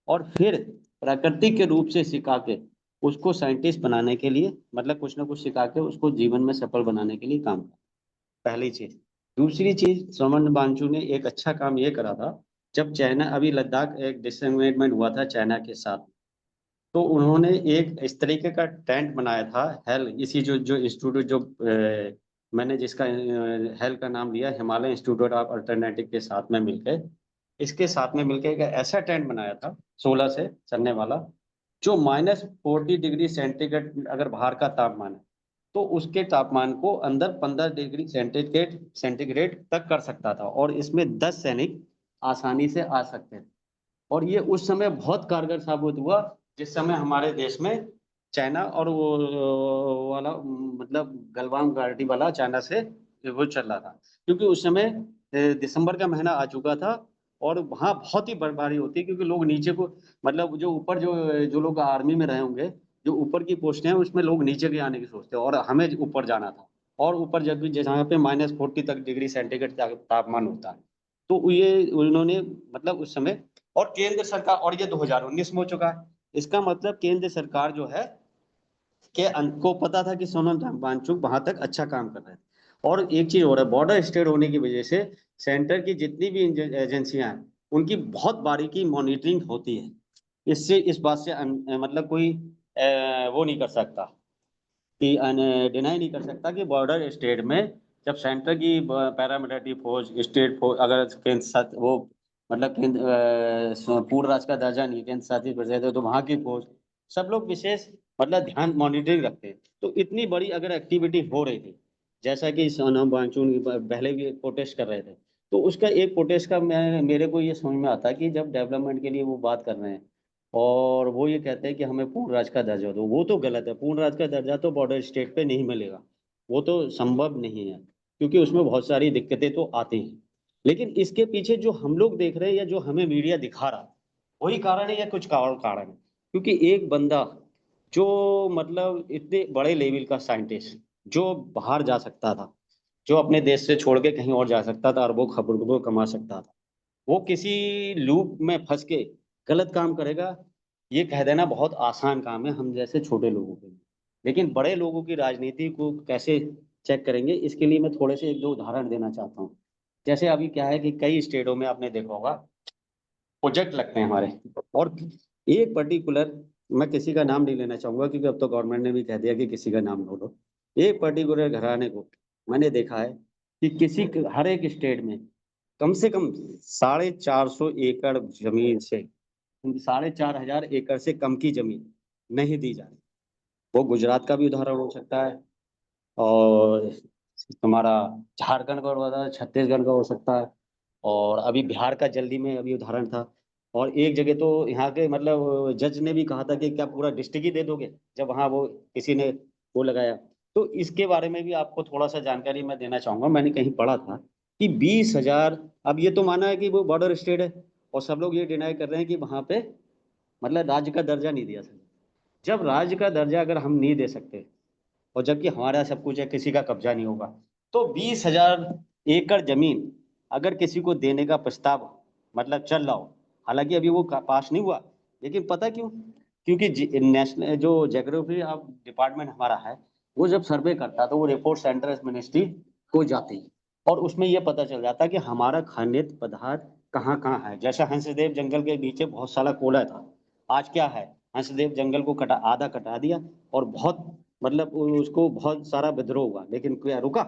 और फिर प्राकृतिक के रूप से सिखा के उसको साइंटिस्ट बनाने के लिए, मतलब कुछ ना कुछ सिखा के उसको जीवन में सफल बनाने के लिए काम करते। पहली चीज। दूसरी चीज, सोनम वांगचुक ने एक अच्छा काम ये करा था जब चाइना, अभी लद्दाख एक डिसएंगेजमेंट हुआ था चाइना के साथ, तो उन्होंने एक इस तरीके का टेंट बनाया था, हेल, इसी जो जो इंस्टीट्यूट जो मैंने जिसका हेल का नाम लिया, हिमालय इंस्टीट्यूट ऑफ अल्टरनेटिव के साथ में मिलकर, इसके साथ में मिलकर एक ऐसा टेंट बनाया था 16 से चलने वाला, जो -40 डिग्री सेंटीग्रेड अगर बाहर का तापमान है, तो उसके तापमान को अंदर 15 डिग्री सेंटीग्रेड तक कर सकता था, और इसमें 10 सैनिक आसानी से आ सकते थे। और ये उस समय बहुत कारगर साबित हुआ, जिस समय हमारे देश में चाइना और वो वाला मतलब गलवान घाटी वाला चाइना से वो चल रहा था, क्योंकि उस समय दिसंबर का महीना आ चुका था, और वहाँ बहुत ही बर्फबारी होती है, क्योंकि लोग नीचे को मतलब जो ऊपर जो जो लोग आर्मी में रहे होंगे, जो ऊपर की पोस्टें हैं उसमें लोग नीचे के आने की सोचते हैं, और हमें ऊपर जाना था, और ऊपर जब भी जहाँ पे -40 तक डिग्री सेंटीग्रेड तापमान होता है, तो ये उन्होंने मतलब उस समय, और केंद्र सरकार, और ये 2019 में हो चुका है, इसका मतलब केंद्र सरकार जो है के को पता था कि सोनम वांगचुक वहां तक अच्छा काम कर रहे हैं। और एक चीज हो रहा है, बॉर्डर स्टेट होने की वजह से सेंटर की जितनी भी एजेंसियां हैं, उनकी बहुत बारीकी मॉनिटरिंग होती है। इससे इस बात से मतलब कोई वो नहीं कर सकता कि डिनाई नहीं कर सकता कि बॉर्डर स्टेट में जब सेंटर की पैरामिलिट्री फोर्स, स्टेट फोर्स, अगर केंद्र साथ वो मतलब केंद्र पूर्ण राज्य का दर्जा नहीं, केंद्र शासित प्रदेश है, तो वहाँ की फोर्स सब लोग विशेष मतलब ध्यान मॉनिटरिंग रखते हैं। तो इतनी बड़ी अगर एक्टिविटी हो रही थी, जैसा कि सोनम वांगचुक पहले भी प्रोटेस्ट कर रहे थे, तो उसका एक प्रोटेस्ट का मैं मेरे को ये समझ में आता है कि जब डेवलपमेंट के लिए वो बात कर रहे हैं, और वो ये कहते हैं कि हमें पूर्ण राज्य का दर्जा दो, वो तो गलत है। पूर्ण राज्य का दर्जा तो बॉर्डर स्टेट पे नहीं मिलेगा, वो तो संभव नहीं है, क्योंकि उसमें बहुत सारी दिक्कतें तो आती हैं। लेकिन इसके पीछे जो हम लोग देख रहे हैं या जो हमें मीडिया दिखा रहा है, वही कारण है या कुछ और कारण है? क्योंकि एक बंदा जो मतलब इतने बड़े लेवल का साइंटिस्ट, जो बाहर जा सकता था, जो अपने देश से छोड़ के कहीं और जा सकता था, अरबों खबरों कमा सकता था, वो किसी लूप में फंस के गलत काम करेगा, ये कह देना बहुत आसान काम है हम जैसे छोटे लोगों के लिए। लेकिन बड़े लोगों की राजनीति को कैसे चेक करेंगे, इसके लिए मैं थोड़े से 1-2 उदाहरण देना चाहता हूँ। जैसे अभी क्या है कि कई स्टेटों में आपने देखा होगा प्रोजेक्ट लगते हैं हमारे, और एक पर्टिकुलर, मैं किसी का नाम नहीं लेना चाहूंगा क्योंकि अब तो गवर्नमेंट ने भी कह दिया कि किसी का नाम लो लो। एक पर्टिकुलर घराने को मैंने देखा है कि हर एक स्टेट में कम से कम 450 एकड़ जमीन से 4,500 एकड़ से कम की जमीन नहीं दी जा रही। वो गुजरात का भी उदाहरण हो सकता है, और हमारा झारखंड का उदाहरण, छत्तीसगढ़ का हो सकता है, और अभी बिहार का जल्दी में अभी उदाहरण था। और एक जगह तो यहाँ के मतलब जज ने भी कहा था कि क्या पूरा डिस्ट्रिक्ट ही दे दोगे, जब वहाँ वो किसी ने वो लगाया। तो इसके बारे में भी आपको थोड़ा सा जानकारी मैं देना चाहूंगा। मैंने कहीं पढ़ा था कि 20,000, अब ये तो माना है कि वो बॉर्डर स्टेट है, और सब लोग ये डिनाई कर रहे हैं कि वहाँ पे मतलब राज्य का दर्जा नहीं दिया सकता। जब राज्य का दर्जा अगर हम नहीं दे सकते, और जबकि हमारा सब कुछ है, किसी का कब्जा नहीं होगा, तो 20,000 एकड़ जमीन अगर किसी को देने का प्रस्ताव मतलब चल रहा हो, हालांकि अभी वो पास नहीं हुआ, लेकिन पता क्यों? क्योंकि नेशनल जो ज्योग्राफी ऑफ डिपार्टमेंट हमारा है, वो जब सर्वे करता तो वो रिपोर्ट सेंट्रल मिनिस्ट्री को जाती है, और उसमें ये पता चल जाता कि हमारा खनिज पदार्थ कहाँ कहाँ है। जैसा हंसदेव जंगल के नीचे बहुत सारा कोयला था, आज क्या है, हंसदेव जंगल को आधा कटा दिया, और बहुत मतलब उसको बहुत सारा विद्रोह हुआ, लेकिन क्या रुका?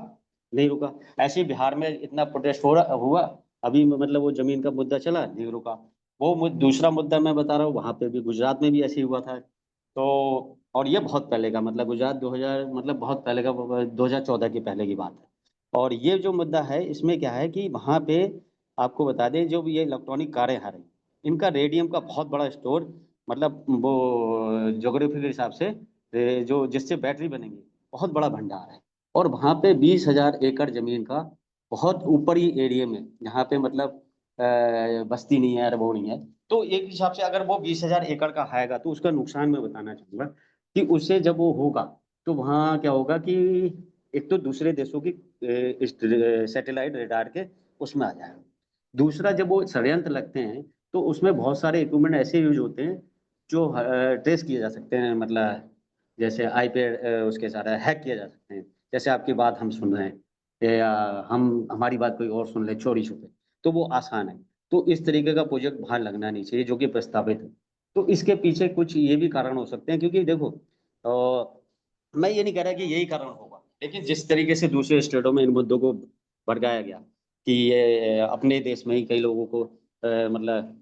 नहीं रुका। ऐसे ही बिहार में इतना प्रोटेस्ट हुआ, अभी मतलब वो जमीन का मुद्दा चला, नहीं रुका। वो दूसरा मुद्दा मैं बता रहा हूँ, वहां पे भी गुजरात में भी ऐसे ही हुआ था। तो और ये बहुत पहले का मतलब गुजरात 2000 मतलब बहुत पहले का 2014 की पहले की बात है। और ये जो मुद्दा है, इसमें क्या है कि वहां पे आपको बता दें, जो ये इलेक्ट्रॉनिक कारें आ रही, इनका रेडियम का बहुत बड़ा स्टोर, मतलब वो ज्योग्राफी के हिसाब से जो जिससे बैटरी बनेंगी, बहुत बड़ा भंडार है। और वहाँ पे 20,000 एकड़ जमीन का बहुत ऊपरी एरिया में, जहाँ पे मतलब बस्ती नहीं है, वो नहीं है, तो एक हिसाब से अगर वो 20,000 एकड़ का आएगा, तो उसका नुकसान मैं बताना चाहूंगा कि उससे जब वो होगा, तो वहाँ क्या होगा कि एक तो दूसरे देशों की सैटेलाइट रेडार के उसमें आ जाएगा। दूसरा, जब वो षड्यंत्र लगते हैं, तो उसमें बहुत सारे इक्विपमेंट ऐसे यूज होते हैं जो ट्रेस किए जा सकते हैं, मतलब जैसे आईपैड उसके सारा हैक किए जा सकते हैं। जैसे आपकी बात हम सुन रहे हैं, या हम हमारी बात कोई और सुन ले चोरी छुपे, तो वो आसान है। तो इस तरीके का प्रोजेक्ट बाहर लगना नहीं चाहिए जो कि प्रस्तावित है। तो इसके पीछे कुछ ये भी कारण हो सकते हैं, क्योंकि देखो मैं ये नहीं कह रहा कि यही कारण होगा, लेकिन जिस तरीके से दूसरे स्टेटों में इन मुद्दों को भड़काया गया कि ये अपने देश में ही कई लोगों को मतलब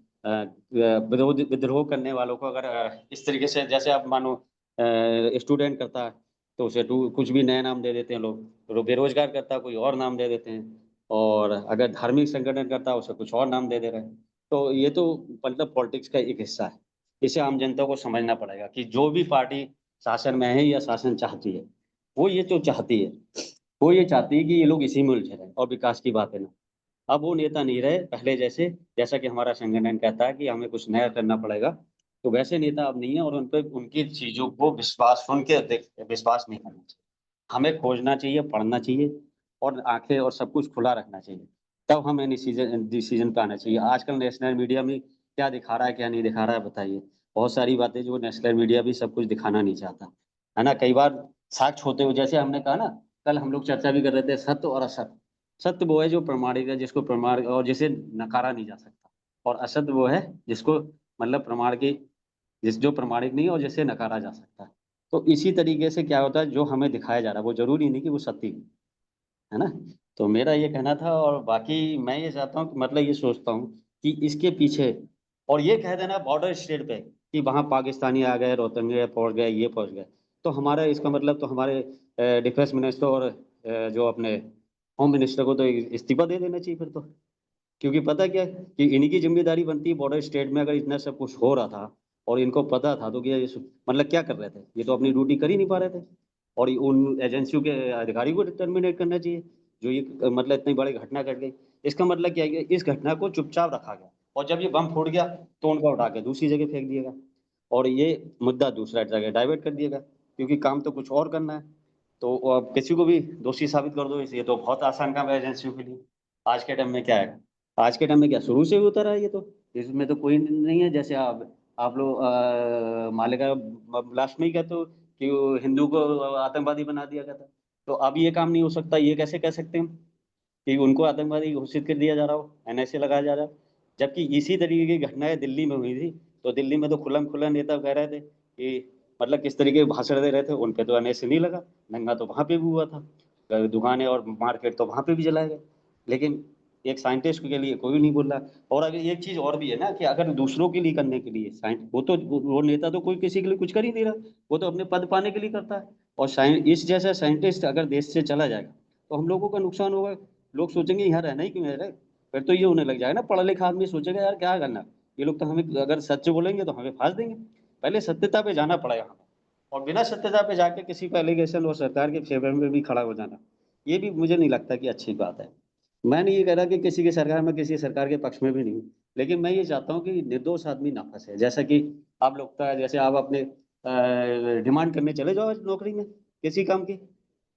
विद्रोह करने वालों को अगर इस तरीके से, जैसे आप मानो स्टूडेंट करता है तो उसे कुछ भी नया नाम दे देते हैं लोग, बेरोजगार करता है कोई और नाम दे देते हैं, और अगर धार्मिक संगठन करता है उसे कुछ और नाम दे दे रहे हैं। तो ये तो मतलब पॉलिटिक्स का एक हिस्सा है। इसे आम जनता को समझना पड़ेगा कि जो भी पार्टी शासन में है या शासन चाहती है, वो ये जो चाहती है, वो ये चाहती है कि ये लोग इसी में उलझे रहें और विकास की बातें ना। अब वो नेता नहीं रहे पहले जैसे, जैसा कि हमारा संगठन कहता है कि हमें कुछ नया करना पड़ेगा, तो वैसे नेता अब नहीं है, और उन पे उनकी चीजों को विश्वास सुन के विश्वास नहीं करना चाहिए। हमें खोजना चाहिए, पढ़ना चाहिए, और आंखें और सब कुछ खुला रखना चाहिए, तब हमें डिसीजन पे आना चाहिए। आजकल नेशनल मीडिया में क्या दिखा रहा है क्या नहीं दिखा रहा है बताइए। बहुत सारी बातें जो नेशनल मीडिया भी सब कुछ दिखाना नहीं चाहता, है ना। कई बार साक्ष्य होते हुए, जैसे हमने कहा ना, कल हम लोग चर्चा भी कर रहे थे, सत्य और असत्य। सत्य वो है जो प्रमाणिक है, जिसको प्रमाण और जिसे नकारा नहीं जा सकता, और असत्य वो है जिसको मतलब प्रमाण की, जो प्रमाणिक नहीं है और जिसे नकारा जा सकता है। तो इसी तरीके से क्या होता है, जो हमें दिखाया जा रहा है वो जरूरी नहीं कि वो सत्य ही है ना। तो मेरा ये कहना था, और बाकी मैं ये चाहता हूँ, मतलब ये सोचता हूँ कि इसके पीछे, और ये कह देना बॉर्डर स्टेट पे कि वहाँ पाकिस्तानी आ गए, रोहतंगे पहुंच गए, ये पहुंच गए, तो हमारा इसका मतलब तो हमारे डिफेंस मिनिस्टर और जो अपने होम मिनिस्टर को तो इस्तीफा दे देना चाहिए फिर तो। क्योंकि पता क्या है कि इन्हीं की जिम्मेदारी बनती है बॉर्डर स्टेट में, अगर इतना सब कुछ हो रहा था और इनको पता था, तो क्या ये मतलब क्या कर रहे थे, ये तो अपनी ड्यूटी कर ही नहीं पा रहे थे। और उन एजेंसियों के अधिकारी को टर्मिनेट करना चाहिए जो ये मतलब इतनी बड़ी घटना घट गई। इसका मतलब क्या है कि इस घटना को चुपचाप रखा गया, और जब ये बम फूट गया तो उनको उठा के दूसरी जगह फेंक दिया गया, और ये मुद्दा दूसरा जगह डाइवर्ट कर दिया गया, क्योंकि काम तो कुछ और करना है। तो अब किसी को भी दोषी साबित कर दो, ये तो बहुत आसान काम है एजेंसियों के लिए। आज के टाइम में क्या है, आज के टाइम में क्या शुरू से ही होता रहा है ये तो, इसमें तो कोई नहीं है। जैसे आप लोग मालेगांव ब्लास्ट में ही कहते हो कि वो हिंदू को आतंकवादी बना दिया गया था, तो अब ये काम नहीं हो सकता, ये कैसे कह सकते हैं हम कि उनको आतंकवादी घोषित कर दिया जा रहा हो, एनआईए लगाया जा रहा है। जबकि इसी तरीके की घटनाएं दिल्ली में हुई थी, तो दिल्ली में तो खुल्लम खुल्ला नेता कह रहे थे कि मतलब किस तरीके के भाषण दे रहे थे, उन पे तो एनआईए नहीं लगा, दंगा तो वहां पे भी हुआ था, दुकानें और मार्केट तो वहां पे भी जलाए गए। लेकिन एक साइंटिस्ट के लिए कोई नहीं बोल रहा। और अगर एक चीज और भी है ना, कि अगर दूसरों के लिए करने के लिए वो नेता तो कोई किसी के लिए कुछ कर ही नहीं रहा, वो तो अपने पद पाने के लिए करता है। और इस जैसा साइंटिस्ट अगर देश से चला जाएगा तो हम लोगों का नुकसान होगा। लोग सोचेंगे यहाँ रहना ही क्यों है, फिर तो ये होने लग जाएगा ना, पढ़ा लिखा आदमी सोचेगा यार क्या करना, ये लोग तो हमें अगर सच बोलेंगे तो हमें फांस देंगे। पहले सत्यता पे जाना पड़ेगा हमें, और बिना सत्यता पे जाके किसी पे एलिगेशन और सरकार के फेवर में भी खड़ा हो जाना, ये भी मुझे नहीं लगता कि अच्छी बात है। मैं नहीं ये कह रहा कि किसी की सरकार में, किसी सरकार के पक्ष में भी नहीं हूँ, लेकिन मैं ये चाहता हूँ कि निर्दोष आदमी ना फंसे। जैसा कि आप लोग का, जैसे आप अपने डिमांड करने चले जाओ नौकरी में किसी काम की,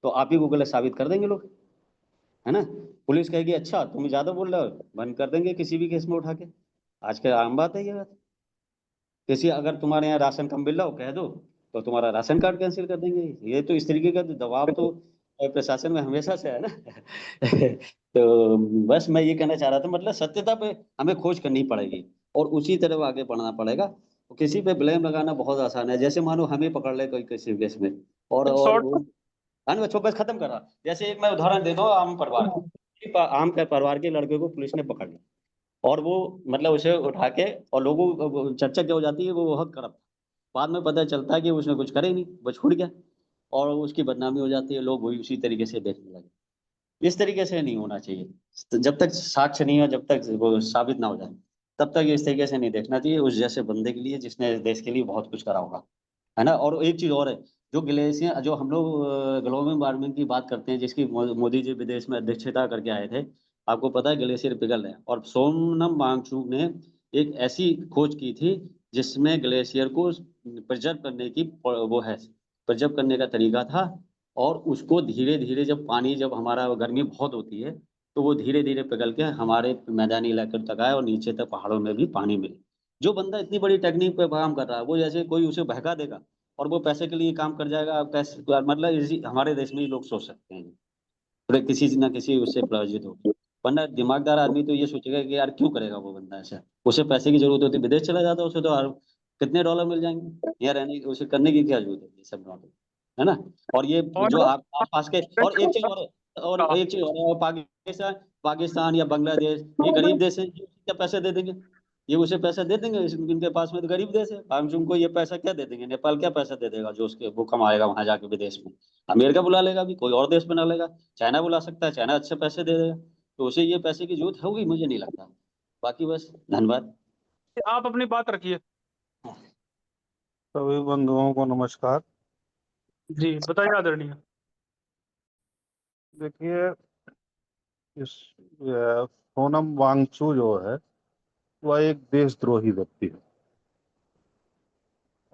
तो आप ही को गलत साबित कर देंगे लोग, है ना। पुलिस कहेगी अच्छा तुम ज्यादा बोल रहे हो, बंद कर देंगे किसी भी केस में उठा के। आज के आम बात है ये बात। किसी अगर तुम्हारे यहाँ राशन कम मिल रहा हो कह दो, तो तुम्हारा राशन कार्ड कैंसिल कर देंगे। ये तो इस तरीके का दबाव तो प्रशासन में हमेशा से है ना। तो बस मैं ये कहना चाह रहा था, मतलब सत्यता पे हमें खोज करनी पड़ेगी और उसी तरफ आगे बढ़ना पड़ेगा। तो किसी पे ब्लेम लगाना बहुत आसान है, जैसे मानो हमें पकड़ ले कोई किसी केस में, एक और शॉर्ट वो बच्चों बस खत्म कर रहा। जैसे एक मैं उदाहरण दे दूं, आम परिवार का, आम के परिवार के लड़के को पुलिस ने पकड़ लिया, और वो मतलब उसे उठा के, और लोगों चर्चा क्या हो जाती है, वो बहुत करप्ट। बाद में पता चलता है कि उसने कुछ करे ही नहीं, वो छूट गया, और उसकी बदनामी हो जाती है, लोग वही उसी तरीके से देखने लगे। इस तरीके से नहीं होना चाहिए। जब तक साक्ष्य नहीं हो, जब तक वो साबित ना हो जाए, तब तक इस तरीके से नहीं देखना चाहिए उस जैसे बंदे के लिए जिसने देश के लिए बहुत कुछ करा होगा, है ना। और एक चीज और है, जो ग्लेशियर, जो हम लोग ग्लोबल वार्मिंग की बात करते हैं, जिसकी मोदी जी विदेश में अध्यक्षता करके आए थे, आपको पता है ग्लेशियर पिघल रहे हैं। और सोनम वांगचुक ने एक ऐसी खोज की थी जिसमें ग्लेशियर को प्रिजर्व करने की वो है, प्रिजर्व करने का तरीका था। और उसको धीरे धीरे, जब पानी, जब हमारा गर्मी बहुत होती है, तो वो धीरे धीरे पिघल के हमारे मैदानी इलाके तक आए और नीचे तक पहाड़ों में भी पानी मिले। जो बंदा इतनी बड़ी टेक्निक पे काम कर रहा है, वो जैसे कोई उसे बहका देगा और वो पैसे के लिए काम कर जाएगा, पैसे मतलब हमारे देश में ही लोग सोच सकते हैं, पूरे किसी न किसी उससे प्रयोजित हो। वरना दिमागदार आदमी तो ये सोचेगा कि यार क्यों करेगा वो बंदा ऐसा, उसे पैसे की जरूरत होती, विदेश चला जाता, उसे तो कितने डॉलर मिल जाएंगे, यहाँ रहने उसे करने की क्या जरूरत है, ये सब डॉलर, है ना। और ये और जो आप पास के, और एक चीज और हाँ, एक चीज और, पाकिस्तान पाकिस्तान या बांग्लादेश, ये गरीब देश है, ये क्या पैसे दे देंगे, ये उसे पैसा दे देंगे, इनके पास में तो गरीब देश है, हम उनको ये पैसा क्या दे देंगे, नेपाल क्या पैसा दे देगा जो उसके वो कमाएगा वहां जाके विदेश में, अमेरिका बुला लेगा, भी कोई और देश बना लेगा, चाइना बुला सकता है, चाइना अच्छे पैसे दे देगा, तो उसे ये पैसे की जरूरत होगी, मुझे नहीं लगता। बाकी बस धन्यवाद। आप अपनी बात रखिए। सभी बंधुओं को नमस्कार। जी बताइए आदरणीय। देखिए, इस सोनम वांगचू जो है वह एक देशद्रोही व्यक्ति है,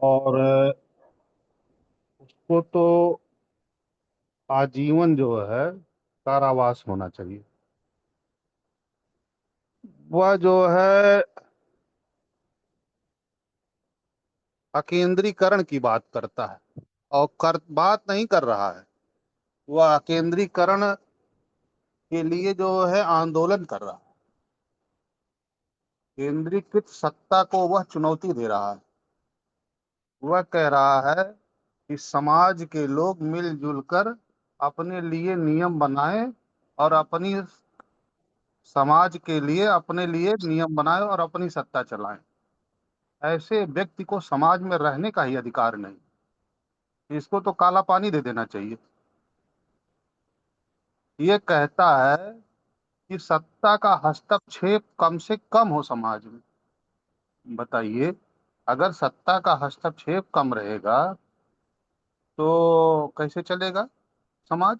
और उसको तो आजीवन जो है कारावास होना चाहिए। वह जो है अकेंद्रीकरण की बात करता है, और बात नहीं कर रहा है, वह अकेंद्रीकरण के लिए जो है आंदोलन कर रहा है। केंद्रीकृत सत्ता को वह चुनौती दे रहा है। वह कह रहा है कि समाज के लोग मिलजुल कर अपने लिए नियम बनाएं और अपनी समाज के लिए अपने लिए नियम बनाएं और अपनी सत्ता चलाएं। ऐसे व्यक्ति को समाज में रहने का ही अधिकार नहीं, इसको तो काला पानी दे देना चाहिए। ये कहता है कि सत्ता का हस्तक्षेप कम से कम हो समाज में। बताइए, अगर सत्ता का हस्तक्षेप कम रहेगा तो कैसे चलेगा समाज?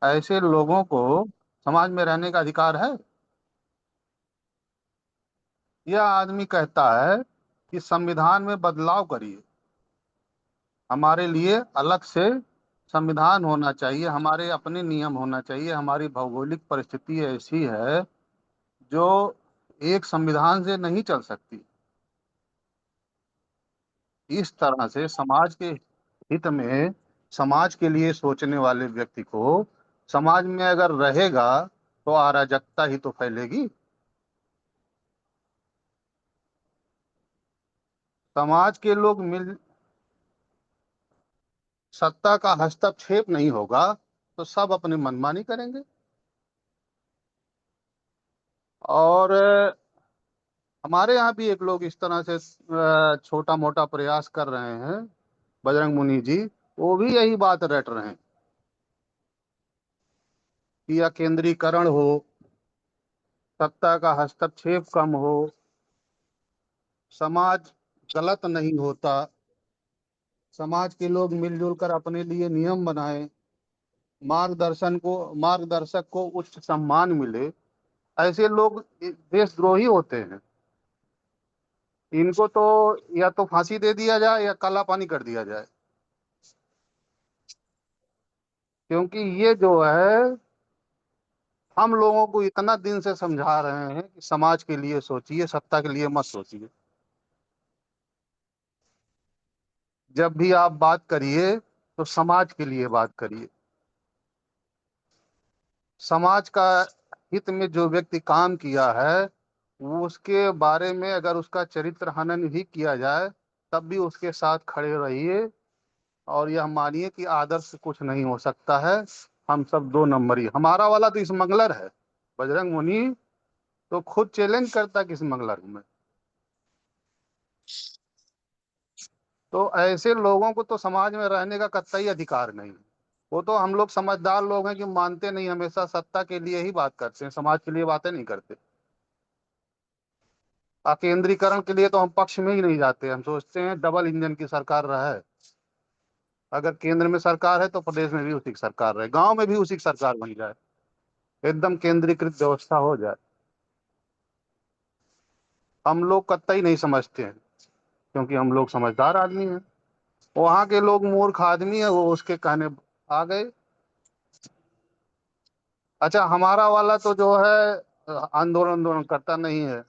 ऐसे लोगों को समाज में रहने का अधिकार है? यह आदमी कहता है कि संविधान में बदलाव करिए, हमारे लिए अलग से संविधान होना चाहिए, हमारे अपने नियम होना चाहिए, हमारी भौगोलिक परिस्थिति ऐसी है जो एक संविधान से नहीं चल सकती। इस तरह से समाज के हित में, समाज के लिए सोचने वाले व्यक्ति को समाज में अगर रहेगा तो अराजकता ही तो फैलेगी। समाज के लोग मिल सत्ता का हस्तक्षेप नहीं होगा तो सब अपनी मनमानी करेंगे। और हमारे यहाँ भी एक लोग इस तरह से छोटा मोटा प्रयास कर रहे हैं, बजरंग मुनि जी, वो भी यही बात रट रहे हैं कि या केंद्रीकरण हो, सत्ता का हस्तक्षेप कम हो, समाज गलत नहीं होता, समाज के लोग मिलजुल कर अपने लिए नियम बनाएं, मार्गदर्शक को उच्च सम्मान मिले। ऐसे लोग देशद्रोही होते हैं। इनको तो या तो फांसी दे दिया जाए या काला पानी कर दिया जाए, क्योंकि ये जो है हम लोगों को इतना दिन से समझा रहे हैं कि समाज के लिए सोचिए, सत्ता के लिए मत सोचिए। जब भी आप बात करिए तो समाज के लिए बात करिए। समाज का हित में जो व्यक्ति काम किया है वो उसके बारे में अगर उसका चरित्र हनन भी किया जाए तब भी उसके साथ खड़े रहिए, और यह मानिए कि आदर्श कुछ नहीं हो सकता है, हम सब दो नंबरी। हमारा वाला तो स्मगलर है, बजरंग मुनि तो खुद चैलेंज करता कि स्मगलर हूं मैं। तो ऐसे लोगों को तो समाज में रहने का कतई अधिकार नहीं। वो तो हम लोग समझदार लोग हैं कि मानते नहीं, हमेशा सत्ता के लिए ही बात करते हैं, समाज के लिए बातें नहीं करते। केंद्रीकरण के लिए तो हम पक्ष में ही नहीं जाते। हम सोचते हैं डबल इंजन की सरकार रहे, अगर केंद्र में सरकार है तो प्रदेश में भी उसी की सरकार रहे, गांव में भी उसी की सरकार बन जाए, एकदम केंद्रीकृत व्यवस्था हो जाए। हम लोग कतई नहीं समझते हैं, क्योंकि हम लोग समझदार आदमी हैं। वहां के लोग मूर्ख आदमी है, वो उसके कहने आ गए। अच्छा, हमारा वाला तो जो है आंदोलन करता नहीं है,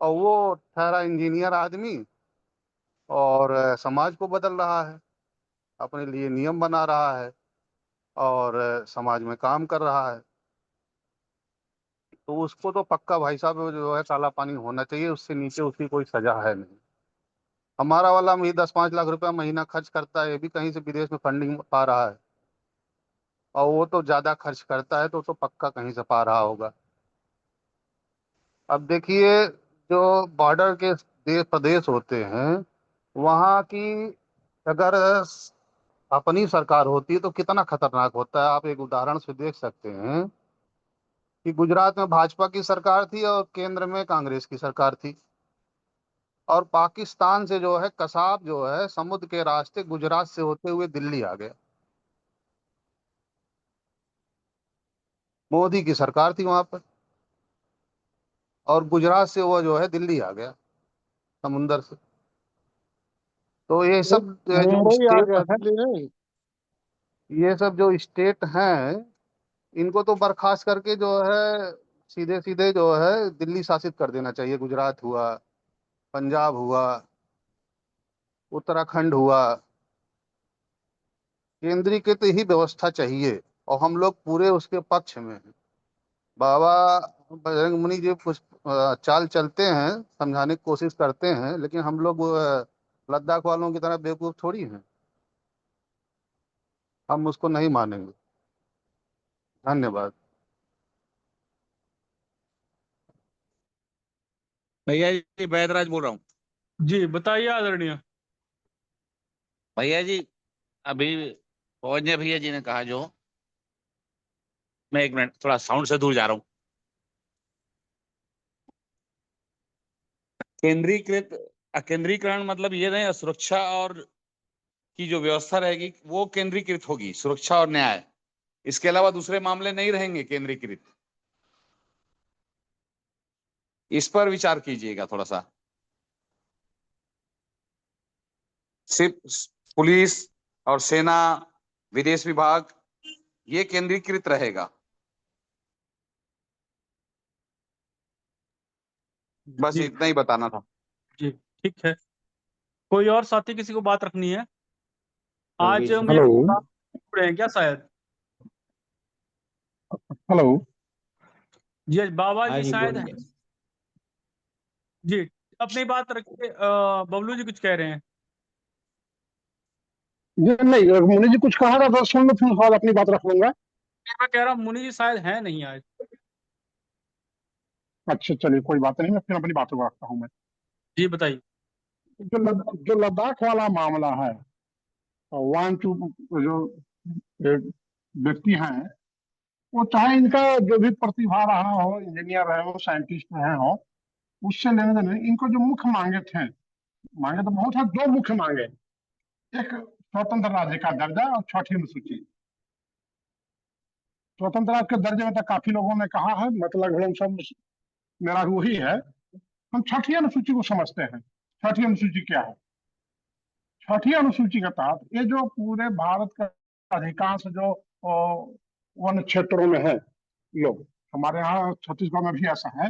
और वो ठहरा इंजीनियर आदमी, और समाज को बदल रहा है, अपने लिए नियम बना रहा है, और समाज में काम कर रहा है, तो उसको तो पक्का भाई साहब जो है काला पानी होना चाहिए, उससे नीचे उसकी कोई सजा है नहीं। हमारा वाला भी 10-5 लाख रुपया महीना खर्च करता है, ये भी कहीं से विदेश में फंडिंग पा रहा है, और वो तो ज्यादा खर्च करता है तो पक्का कहीं से पा रहा होगा। अब देखिए, जो बॉर्डर के देश प्रदेश होते हैं, वहाँ की अगर अपनी सरकार होती है तो कितना खतरनाक होता है। आप एक उदाहरण से देख सकते हैं कि गुजरात में भाजपा की सरकार थी और केंद्र में कांग्रेस की सरकार थी, और पाकिस्तान से जो है कसाब जो है समुद्र के रास्ते गुजरात से होते हुए दिल्ली आ गया। मोदी की सरकार थी वहां पर, और गुजरात से वो जो है दिल्ली आ गया समुंदर से। तो ये सब जो मुंबई आ स्टेट गया है, दिल्ली नहीं। ये सब जो स्टेट हैं, इनको तो बर्खास्त करके जो है सीधे सीधे जो है दिल्ली शासित कर देना चाहिए। गुजरात हुआ, पंजाब हुआ, उत्तराखंड हुआ, केंद्रीकृत ही व्यवस्था चाहिए, और हम लोग पूरे उसके पक्ष में हैं। बाबा बजरंग मुनि जी कुछ चाल चलते हैं, समझाने की कोशिश करते हैं, लेकिन हम लोग लद्दाख वालों की तरह बेवकूफ थोड़ी हैं, हम उसको नहीं मानेंगे। धन्यवाद। भैया जी बैदराज बोल रहा हूँ। जी बताइए आदरणीय। भैया जी अभी फौज भैया जी ने कहा जो, मैं एक मिनट थोड़ा साउंड से दूर जा रहा हूँ। केंद्रीकृत केंद्रीकरण मतलब ये नहीं, सुरक्षा और की जो व्यवस्था रहेगी वो केंद्रीकृत होगी, सुरक्षा और न्याय, इसके अलावा दूसरे मामले नहीं रहेंगे केंद्रीकृत। इस पर विचार कीजिएगा थोड़ा सा। सिर्फ पुलिस और सेना, विदेश विभाग, ये केंद्रीकृत रहेगा। बस जी इतना ही बताना था। जी ठीक है। कोई और साथी किसी को बात रखनी है? आज रणवीर मेरे सिंह। साथ जुड़े हैं क्या शायद? हेलो। जी बाबा हाँ जी जी शायद हैं। बोलिए। जी अपनी बात रखिए। बबलू जी कुछ कह रहे हैं। ये नहीं, मुनि जी कुछ कहा था तो सुन लो, फिर उसके बाद अपनी बात रख लूंगा। मैं कह रहा हूँ मुनि जी शायद हैं नहीं आज। अच्छा चलिए, कोई बात नहीं, मैं फिर अपनी बातों को रखता हूँ मैं। जी बताइए। जो लद्दाख वाला मामला है, वांचू जो एक व्यक्ति हैं, वो चाहे इनका जो भी प्रतिभा रहा हो, इंजीनियर रहे हो, साइंटिस्ट रहे हो, उससे लेने देने, इनको जो मुख्य मांगे थे, मांगे तो बहुत है, दो मुख्य मांगे। एक, स्वतंत्र राज्य का दर्जा, और छठी अनुसूची। स्वतंत्र राज्य के दर्जे में तो काफी लोगों ने कहा है, मतलब हम सब, मेरा वही है, हम छठी अनुसूची को समझते हैं। छठी अनुसूची क्या है? छठी अनुसूची के तहत ये जो पूरे भारत का अधिकांश जो वन क्षेत्रों में है लोग, हमारे यहाँ छत्तीसगढ़ में भी ऐसा है,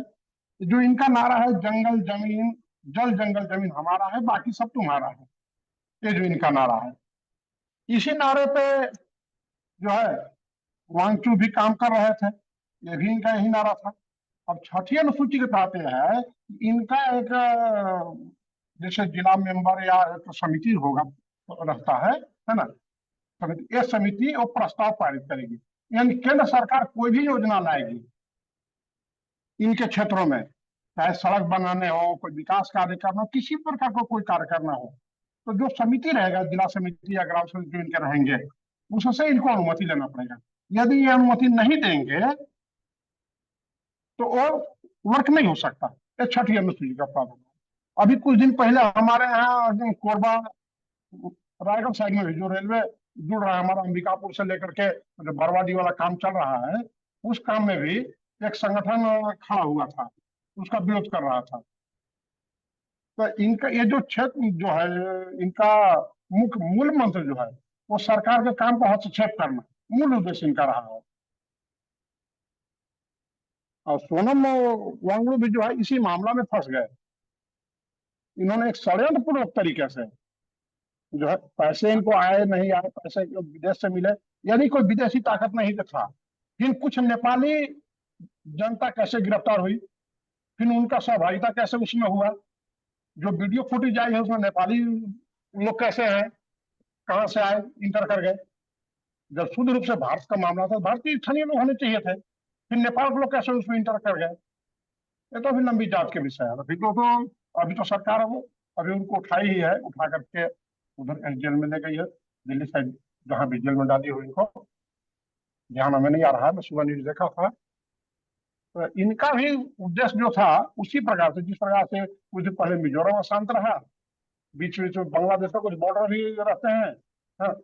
जो इनका नारा है, जंगल जमीन, जल जंगल जमीन हमारा है, बाकी सब तुम्हारा है। ये जो इनका नारा है, इसी नारे पे जो है वांगचू भी काम कर रहे थे, ये भी इनका यही नारा था। अब छठी अनुसूची के तहत यह है कि इनका एक जैसे जिला मेंबर या एक समिति होगा, रहता है ना, समिति, ये समिति वो प्रस्ताव पारित करेगी। यानी केंद्र सरकार कोई भी योजना लाएगी इनके क्षेत्रों में, चाहे सड़क बनाने हो, कोई विकास कार्य करना हो, किसी प्रकार का कोई कार्य करना हो, तो जो समिति रहेगा, जिला समिति या ग्राम समिति जो इनके रहेंगे, उससे इनको अनुमति लेना पड़ेगा। यदि ये अनुमति नहीं देंगे तो वो वर्क नहीं हो सकता। ये छठी अनुसूची का प्रावधान। अभी कुछ दिन पहले हमारे यहाँ कोरबा, रायगढ़ साइड में भी जो रेलवे जुड़ रहा है, हमारा अंबिकापुर से लेकर के जो बरवाडी वाला काम चल रहा है, उस काम में भी एक संगठन खड़ा हुआ था, उसका विरोध कर रहा था। तो इनका ये जो क्षेत्र जो है, इनका मुख्य मूल मंत्र जो है, वो सरकार के काम को हस्तक्षेप करना मूल उद्देश्य इनका रहा है। और सोनम वांगडू भी जो है इसी मामला में फंस गए। इन्होंने एक षड्यंत्र पूर्वक तरीके से जो है पैसे इनको आए नहीं आए, पैसे विदेश से मिले, यदि कोई विदेशी ताकत नहीं था, फिर कुछ नेपाली जनता कैसे गिरफ्तार हुई, फिर उनका सहभागिता कैसे उसमें हुआ, जो वीडियो फुटेज आई है उसमें नेपाली लोग कैसे हैं, कहाँ से आए, इंटर कर गए। जब शुद्ध रूप से भारत का मामला था, भारत के स्थानीय लोग होने चाहिए थे, फिर नेपाल के लोग कैसे उसमें इंटर कर गए, ये तो अभी लंबी जांच के विषय है। अभी तो सरकार वो अभी उनको उठाई ही है, उठा करके उधर जेल में ले गई है, दिल्ली साइड जहाँ भी जेल में डाली हुई इनको, ध्यान हमें नहीं आ रहा है, मैं सुबह न्यूज देखा था। तो इनका भी उद्देश्य जो था उसी प्रकार से, जिस प्रकार से कुछ दिन पहले मिजोरम अशांत रहा, बीच बीच में बांग्लादेश का कुछ बॉर्डर भी रहते हैं। हाँ,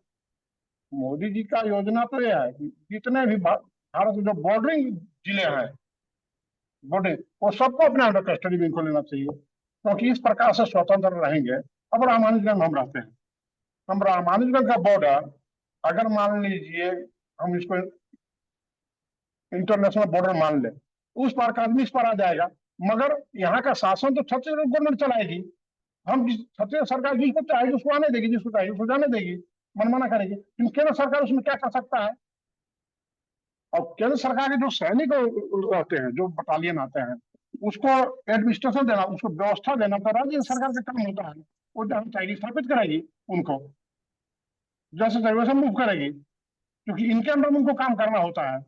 मोदी जी का योजना तो यह है कि जितने भी भारत के जो बॉर्डरिंग जिले हैं, बॉर्डरिंग, वो सबको अपने अंडर कस्टडी में इनको लेना चाहिए, क्योंकि इस प्रकार से स्वतंत्र रहेंगे। अब रामानुजगंज हम रहते हैं, हम रामानुजगंज का बॉर्डर अगर मान लीजिए हम इसको इंटरनेशनल बॉर्डर मान ले, उस पार का आदमी इस पर आ जाएगा, मगर यहाँ का शासन तो छत्तीसगढ़ गवर्नमेंट चलाएगी। हम छत्तीसगढ़ सरकार जिसको चाहेगी उसको आने देगी, जिसको चाहेगी उसको जाने देगी, मनमाना करेगी। केंद्र सरकार उसमें क्या कर सकता है? और केंद्र सरकार के जो सैनिक रहते हैं, जो बटालियन आते हैं, उसको एडमिनिस्ट्रेशन देना, उसको व्यवस्था देना तो राज्य सरकार का काम होता है। वो जहाँ चाहेगी स्थापित करेगी, उनको जैसे चाहिए वैसे मूव करेगी, क्योंकि इनके अंदर में उनको काम करना होता है।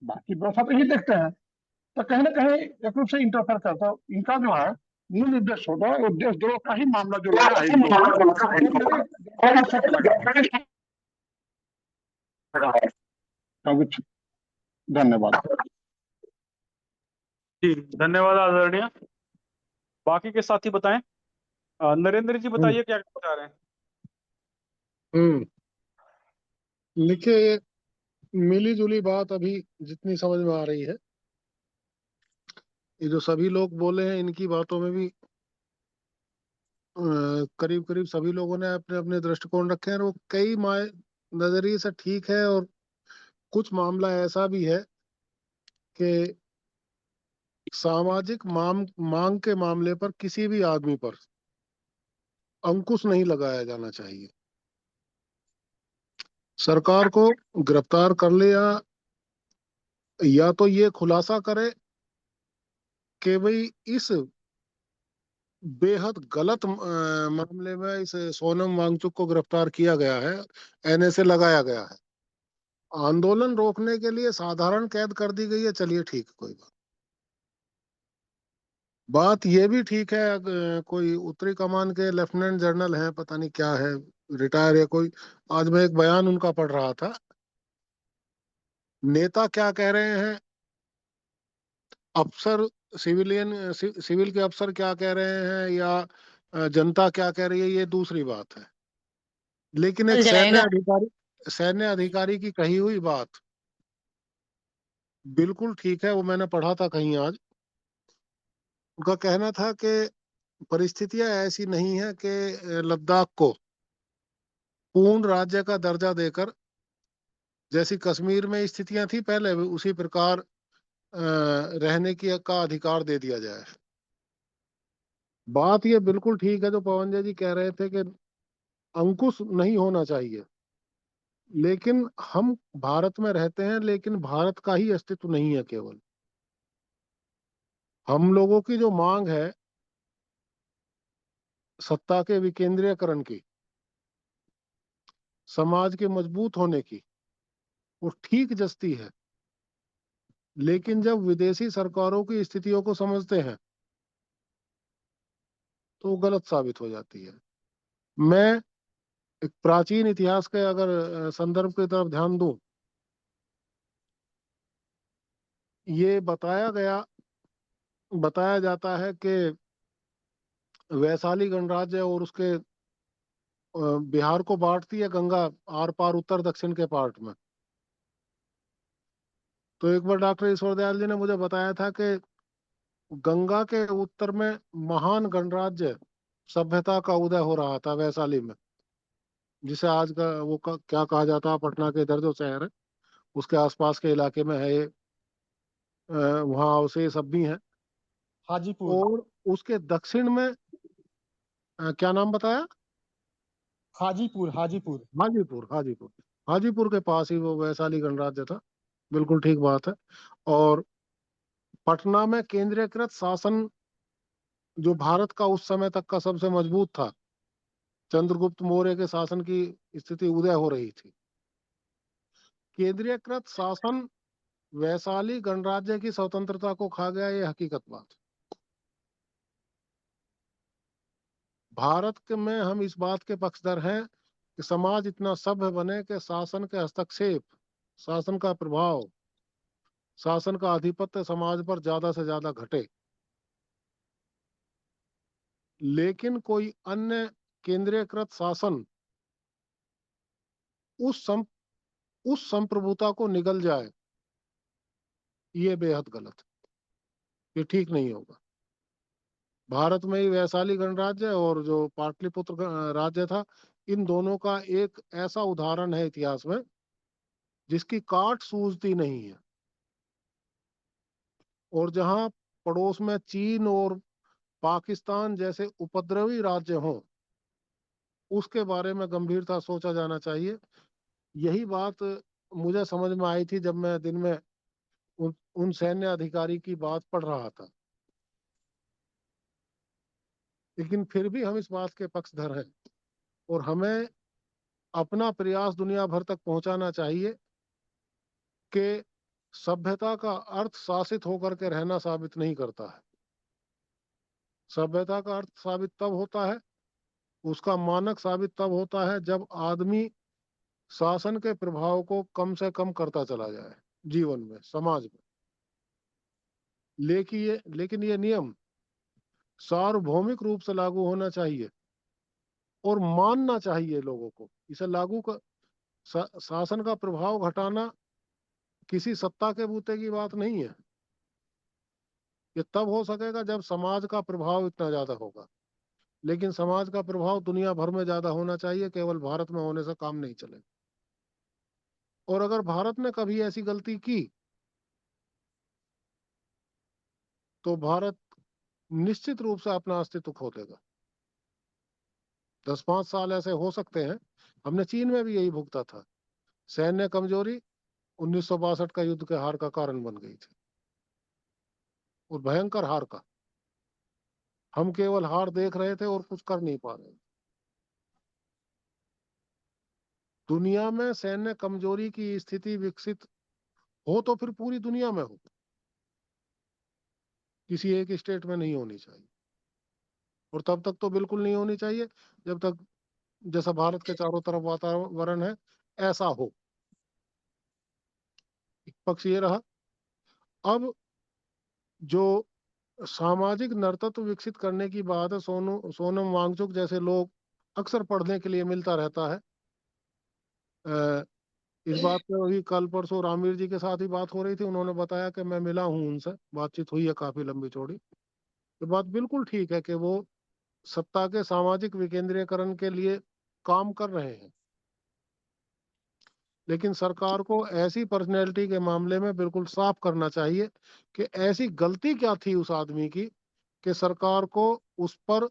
बाकी व्यवस्था तो यही देखते हैं, तो कहीं ना कहीं एक रूप से इंटरफेयर करता है। इनका जो है मूल उद्देश्य होता है, और देश द्रोह का ही मामला जो लगा है इनको। धन्यवाद। जी धन्यवाद आदरणीय। बाकी के साथी बताएं। नरेंद्र जी बताइए क्या बता रहे हैं। देखिए, ये मिली जुली बात अभी जितनी समझ में आ रही है, ये जो सभी लोग बोले हैं, इनकी बातों में भी करीब करीब सभी लोगों ने अपने अपने दृष्टिकोण रखे हैं, और वो कई नजरिए से ठीक है। और कुछ मामला ऐसा भी है कि सामाजिक मांग के मामले पर किसी भी आदमी पर अंकुश नहीं लगाया जाना चाहिए। सरकार को गिरफ्तार कर लिया, या तो ये खुलासा करे कि भाई इस बेहद गलत मामले में इस सोनम वांगचुक को गिरफ्तार किया गया है, एनएसए लगाया गया है, आंदोलन रोकने के लिए साधारण कैद कर दी गई है, चलिए ठीक है, कोई बात ये भी ठीक है। कोई उत्तरी कमान के लेफ्टिनेंट जनरल हैं, पता नहीं क्या है, रिटायर है कोई, आज मैं एक बयान उनका पढ़ रहा था, नेता क्या कह रहे हैं, अफसर सिविल के अफसर क्या कह रहे हैं, या जनता क्या कह रही है, ये दूसरी बात है। लेकिन एक सैन्य अधिकारी की कही हुई बात बिल्कुल ठीक है, वो मैंने पढ़ा था कहीं आज। उनका कहना था कि परिस्थितियां ऐसी नहीं है कि लद्दाख को पूर्ण राज्य का दर्जा देकर, जैसी कश्मीर में स्थितियां थी पहले, उसी प्रकार रहने की का अधिकार दे दिया जाए। बात ये बिल्कुल ठीक है जो पवन जी कह रहे थे कि अंकुश नहीं होना चाहिए, लेकिन हम भारत में रहते हैं, लेकिन भारत का ही अस्तित्व नहीं है केवल। हम लोगों की जो मांग है सत्ता के विकेंद्रीकरण की, समाज के मजबूत होने की, वो ठीक जस्ती है, लेकिन जब विदेशी सरकारों की स्थितियों को समझते हैं तो वो गलत साबित हो जाती है। मैं एक प्राचीन इतिहास के अगर संदर्भ की तरफ ध्यान दूं, ये बताया जाता है कि वैशाली गणराज्य और उसके बिहार को बांटती है गंगा आर पार उत्तर दक्षिण के पार्ट में। तो एक बार डॉक्टर ईश्वर दयाल जी ने मुझे बताया था कि गंगा के उत्तर में महान गणराज्य सभ्यता का उदय हो रहा था वैशाली में, जिसे आज का क्या कहा जाता है, पटना के इधर जो शहर है उसके आसपास के इलाके में है ये, वहाँ अवशेष अब भी हैं। हाजीपुर। और उसके दक्षिण में क्या नाम बताया? हाजीपुर हाजीपुर। हाजीपुर। हाजीपुर, हाजीपुर के पास ही वो वैशाली गणराज्य था। बिल्कुल ठीक बात है। और पटना में केंद्रीयकृत शासन जो भारत का उस समय तक का सबसे मजबूत था, चंद्रगुप्त मौर्य के शासन की स्थिति उदय हो रही थी। केंद्रीयकृत शासन वैशाली गणराज्य की स्वतंत्रता को खा गया, ये हकीकत बात। भारत के में हम इस बात के पक्षधर हैं कि समाज इतना सभ्य बने कि शासन के हस्तक्षेप, शासन का प्रभाव, शासन का आधिपत्य समाज पर ज्यादा से ज्यादा घटे। लेकिन कोई अन्य केंद्रीयकृत शासन उस संप्रभुता को निगल जाए, ये बेहद गलत है, ये ठीक नहीं होगा। भारत में ही वैशाली गणराज्य और जो पाटलिपुत्र राज्य था, इन दोनों का एक ऐसा उदाहरण है इतिहास में जिसकी काट सूझती नहीं है। और जहां पड़ोस में चीन और पाकिस्तान जैसे उपद्रवी राज्य हों, उसके बारे में गंभीरता सोचा जाना चाहिए। यही बात मुझे समझ में आई थी जब मैं दिन में उन सैन्य अधिकारी की बात पढ़ रहा था। लेकिन फिर भी हम इस बात के पक्षधर हैं और हमें अपना प्रयास दुनिया भर तक पहुंचाना चाहिए कि सभ्यता का अर्थ शासित होकर के रहना साबित नहीं करता है। सभ्यता का अर्थ साबित तब होता है, उसका मानक साबित तब होता है जब आदमी शासन के प्रभाव को कम से कम करता चला जाए जीवन में, समाज में। लेकिन ये नियम सार्वभौमिक रूप से लागू होना चाहिए और मानना चाहिए लोगों को। इसे लागू कर शासन का प्रभाव घटाना किसी सत्ता के बूते की बात नहीं है। ये तब हो सकेगा जब समाज का प्रभाव इतना ज्यादा होगा। लेकिन समाज का प्रभाव दुनिया भर में ज्यादा होना चाहिए, केवल भारत में होने से काम नहीं चलेगा। और अगर भारत ने कभी ऐसी गलती की तो भारत निश्चित रूप से अपना अस्तित्व खो देगा। 10-5 साल ऐसे हो सकते हैं। हमने चीन में भी यही भुगता था। सैन्य कमजोरी 1962 का युद्ध के हार का कारण बन गई थी, और भयंकर हार का। हम केवल हार देख रहे थे और कुछ कर नहीं पा रहे। दुनिया में सैन्य कमजोरी की स्थिति विकसित हो तो फिर पूरी दुनिया में हो, किसी एक स्टेट में नहीं होनी चाहिए। और तब तक तो बिल्कुल नहीं होनी चाहिए जब तक जैसा भारत के चारों तरफ वातावरण है ऐसा हो। एक पक्ष ये रहा। अब जो सामाजिक नर्तत्व विकसित करने की बात है, सोनम वांगचुक जैसे लोग अक्सर पढ़ने के लिए मिलता रहता है। इस बात पे वही कल परसों रामवीर जी के साथ ही बात हो रही थी। उन्होंने बताया कि मैं मिला हूं उनसे, बातचीत हुई है काफी लंबी चौड़ी। ये बात बिल्कुल ठीक है कि वो सत्ता के सामाजिक विकेंद्रीकरण के लिए काम कर रहे हैं। लेकिन सरकार को ऐसी पर्सनैलिटी के मामले में बिल्कुल साफ करना चाहिए कि ऐसी गलती क्या थी उस आदमी की कि सरकार को उस पर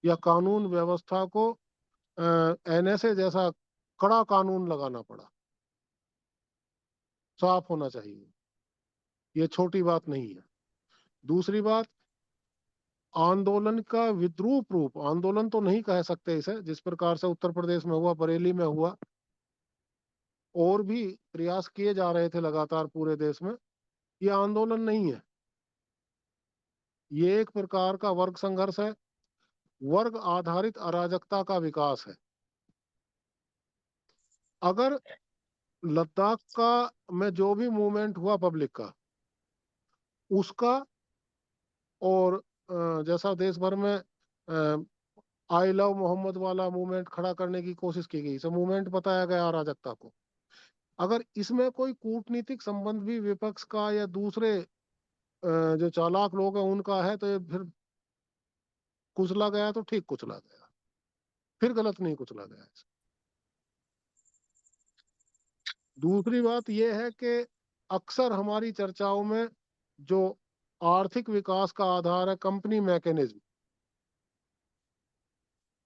या कानून व्यवस्था को एनएसए जैसा कड़ा कानून लगाना पड़ा। साफ होना चाहिए, ये छोटी बात नहीं है। दूसरी बात, आंदोलन का विद्रूप रूप, आंदोलन तो नहीं कह सकते इसे, जिस प्रकार से उत्तर प्रदेश में हुआ, बरेली में हुआ, और भी प्रयास किए जा रहे थे लगातार पूरे देश में, ये आंदोलन नहीं है। ये एक प्रकार का वर्ग संघर्ष है, वर्ग आधारित अराजकता का विकास है। अगर लद्दाख का में जो भी मूवमेंट हुआ पब्लिक का, उसका और जैसा देश भर में आई लव मोहम्मद वाला मूवमेंट खड़ा करने की कोशिश की गई, इसे मूवमेंट बताया गया अराजकता को। अगर इसमें कोई कूटनीतिक संबंध भी विपक्ष का या दूसरे जो चालाक लोग हैं उनका है, तो ये फिर कुचला गया तो ठीक कुचला गया, फिर गलत नहीं कुचला गया। दूसरी बात यह है कि अक्सर हमारी चर्चाओं में जो आर्थिक विकास का आधार है कंपनी मैकेनिज्म,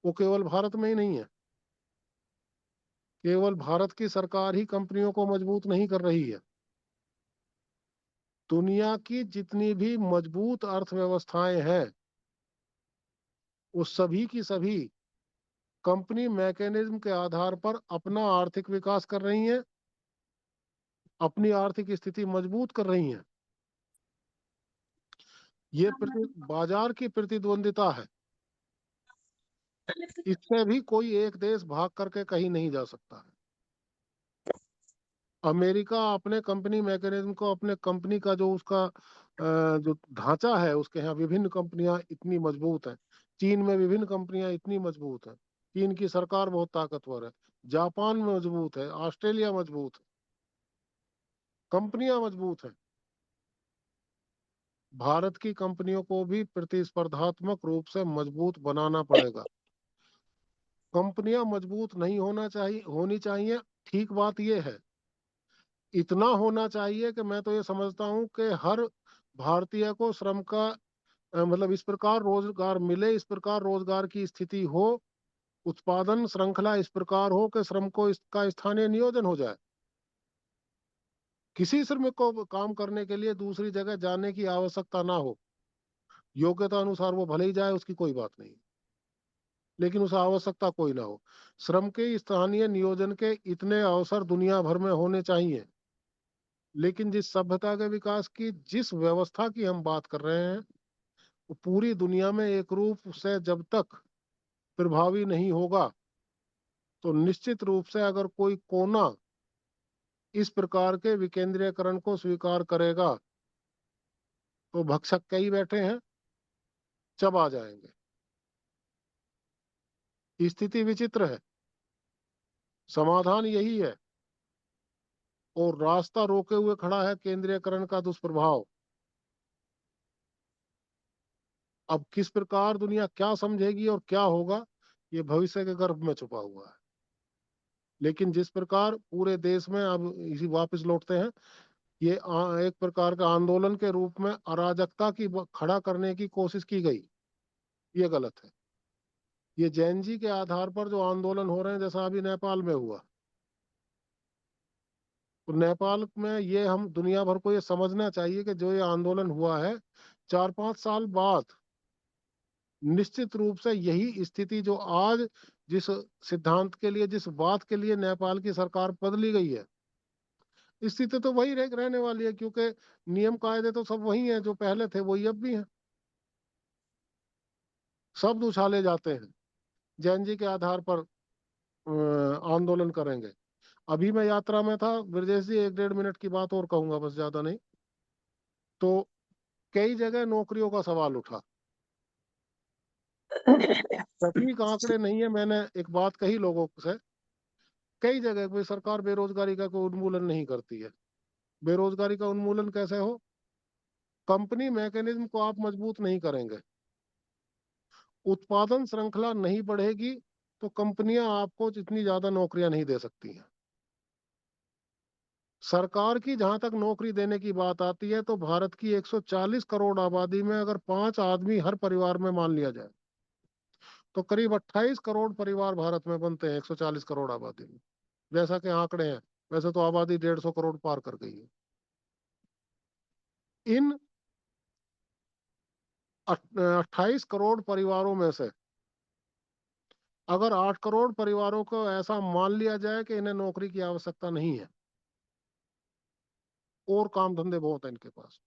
वो केवल भारत में ही नहीं है। केवल भारत की सरकार ही कंपनियों को मजबूत नहीं कर रही है। दुनिया की जितनी भी मजबूत अर्थव्यवस्थाएं हैं वो सभी की सभी कंपनी मैकेनिज्म के आधार पर अपना आर्थिक विकास कर रही हैं, अपनी आर्थिक स्थिति मजबूत कर रही हैं। ये बाजार की प्रतिद्वंदिता है। इससे भी कोई एक देश भाग करके कहीं नहीं जा सकता है। अमेरिका अपने कंपनी मैकेनिज्म को, अपने कंपनी का जो उसका जो ढांचा है, उसके यहाँ विभिन्न कंपनियां इतनी मजबूत हैं। चीन में विभिन्न कंपनियां इतनी मजबूत हैं। चीन की सरकार बहुत ताकतवर है। जापान में मजबूत है, ऑस्ट्रेलिया मजबूत है, कंपनियां मजबूत हैं। भारत की कंपनियों को भी प्रतिस्पर्धात्मक रूप से मजबूत बनाना पड़ेगा। कंपनियां मजबूत नहीं होनी चाहिए, ठीक बात यह है। इतना होना चाहिए कि मैं तो ये समझता हूं कि हर भारतीय को श्रम का मतलब इस प्रकार रोजगार मिले, इस प्रकार रोजगार की स्थिति हो, उत्पादन श्रृंखला इस प्रकार हो कि श्रम को इसका स्थानीय नियोजन हो जाए। किसी श्रमिक को काम करने के लिए दूसरी जगह जाने की आवश्यकता ना हो। योग्यता अनुसार वो भले ही जाए, उसकी कोई बात नहीं, लेकिन उस आवश्यकता कोई ना हो। श्रम के स्थानीय नियोजन के इतने अवसर दुनिया भर में होने चाहिए। लेकिन जिस सभ्यता के विकास की, जिस व्यवस्था की हम बात कर रहे हैं, वो पूरी दुनिया में एक रूप से जब तक प्रभावी नहीं होगा तो निश्चित रूप से अगर कोई कोना इस प्रकार के विकेंद्रीकरण को स्वीकार करेगा तो भक्षक कई बैठे हैं, चबा जाएंगे। स्थिति विचित्र है। समाधान यही है और रास्ता रोके हुए खड़ा है केंद्रीयकरण का दुष्प्रभाव। अब किस प्रकार दुनिया क्या समझेगी और क्या होगा, ये भविष्य के गर्भ में छुपा हुआ है। लेकिन जिस प्रकार पूरे देश में, अब इसी वापस लौटते हैं, ये एक प्रकार का आंदोलन के रूप में अराजकता की खड़ा करने की कोशिश की गई, ये गलत है। ये जैन जी के आधार पर जो आंदोलन हो रहे हैं, जैसा अभी नेपाल में हुआ, तो नेपाल में ये हम दुनिया भर को ये समझना चाहिए कि जो ये आंदोलन हुआ है 4-5 साल बाद निश्चित रूप से यही स्थिति जो आज जिस सिद्धांत के लिए, जिस बात के लिए नेपाल की सरकार बदली गई है, स्थिति तो वही रहने वाली है, क्योंकि नियम कायदे तो सब वही हैं जो पहले थे, वही अब भी हैं। शब्द उछाले जाते हैं, जैन जी के आधार पर आंदोलन करेंगे। अभी मैं यात्रा में था, ब्रजेश जी 1-1.5 मिनट की बात और कहूंगा, बस ज्यादा नहीं। तो कई जगह नौकरियों का सवाल उठा। सटीक आंकड़े नहीं है, मैंने एक बात कही लोगों से, कई जगह कोई सरकार बेरोजगारी का कोई उन्मूलन नहीं करती है। बेरोजगारी का उन्मूलन कैसे हो? कंपनी मैकेनिज्म को आप मजबूत नहीं करेंगे, उत्पादन श्रृंखला नहीं बढ़ेगी, तो कंपनियां आपको इतनी ज्यादा नौकरियां नहीं दे सकती हैं। सरकार की जहां तक नौकरी देने की बात आती है, तो भारत की 140 करोड़ आबादी में अगर 5 आदमी हर परिवार में मान लिया जाए तो करीब 28 करोड़ परिवार भारत में बनते हैं 140 करोड़ आबादी में, जैसा कि आंकड़े हैं। वैसे तो आबादी 150 करोड़ पार कर गई है। इन 28 करोड़ परिवारों में से अगर 8 करोड़ परिवारों को ऐसा मान लिया जाए कि इन्हें नौकरी की आवश्यकता नहीं है और काम धंधे बहुत हैं इनके पास,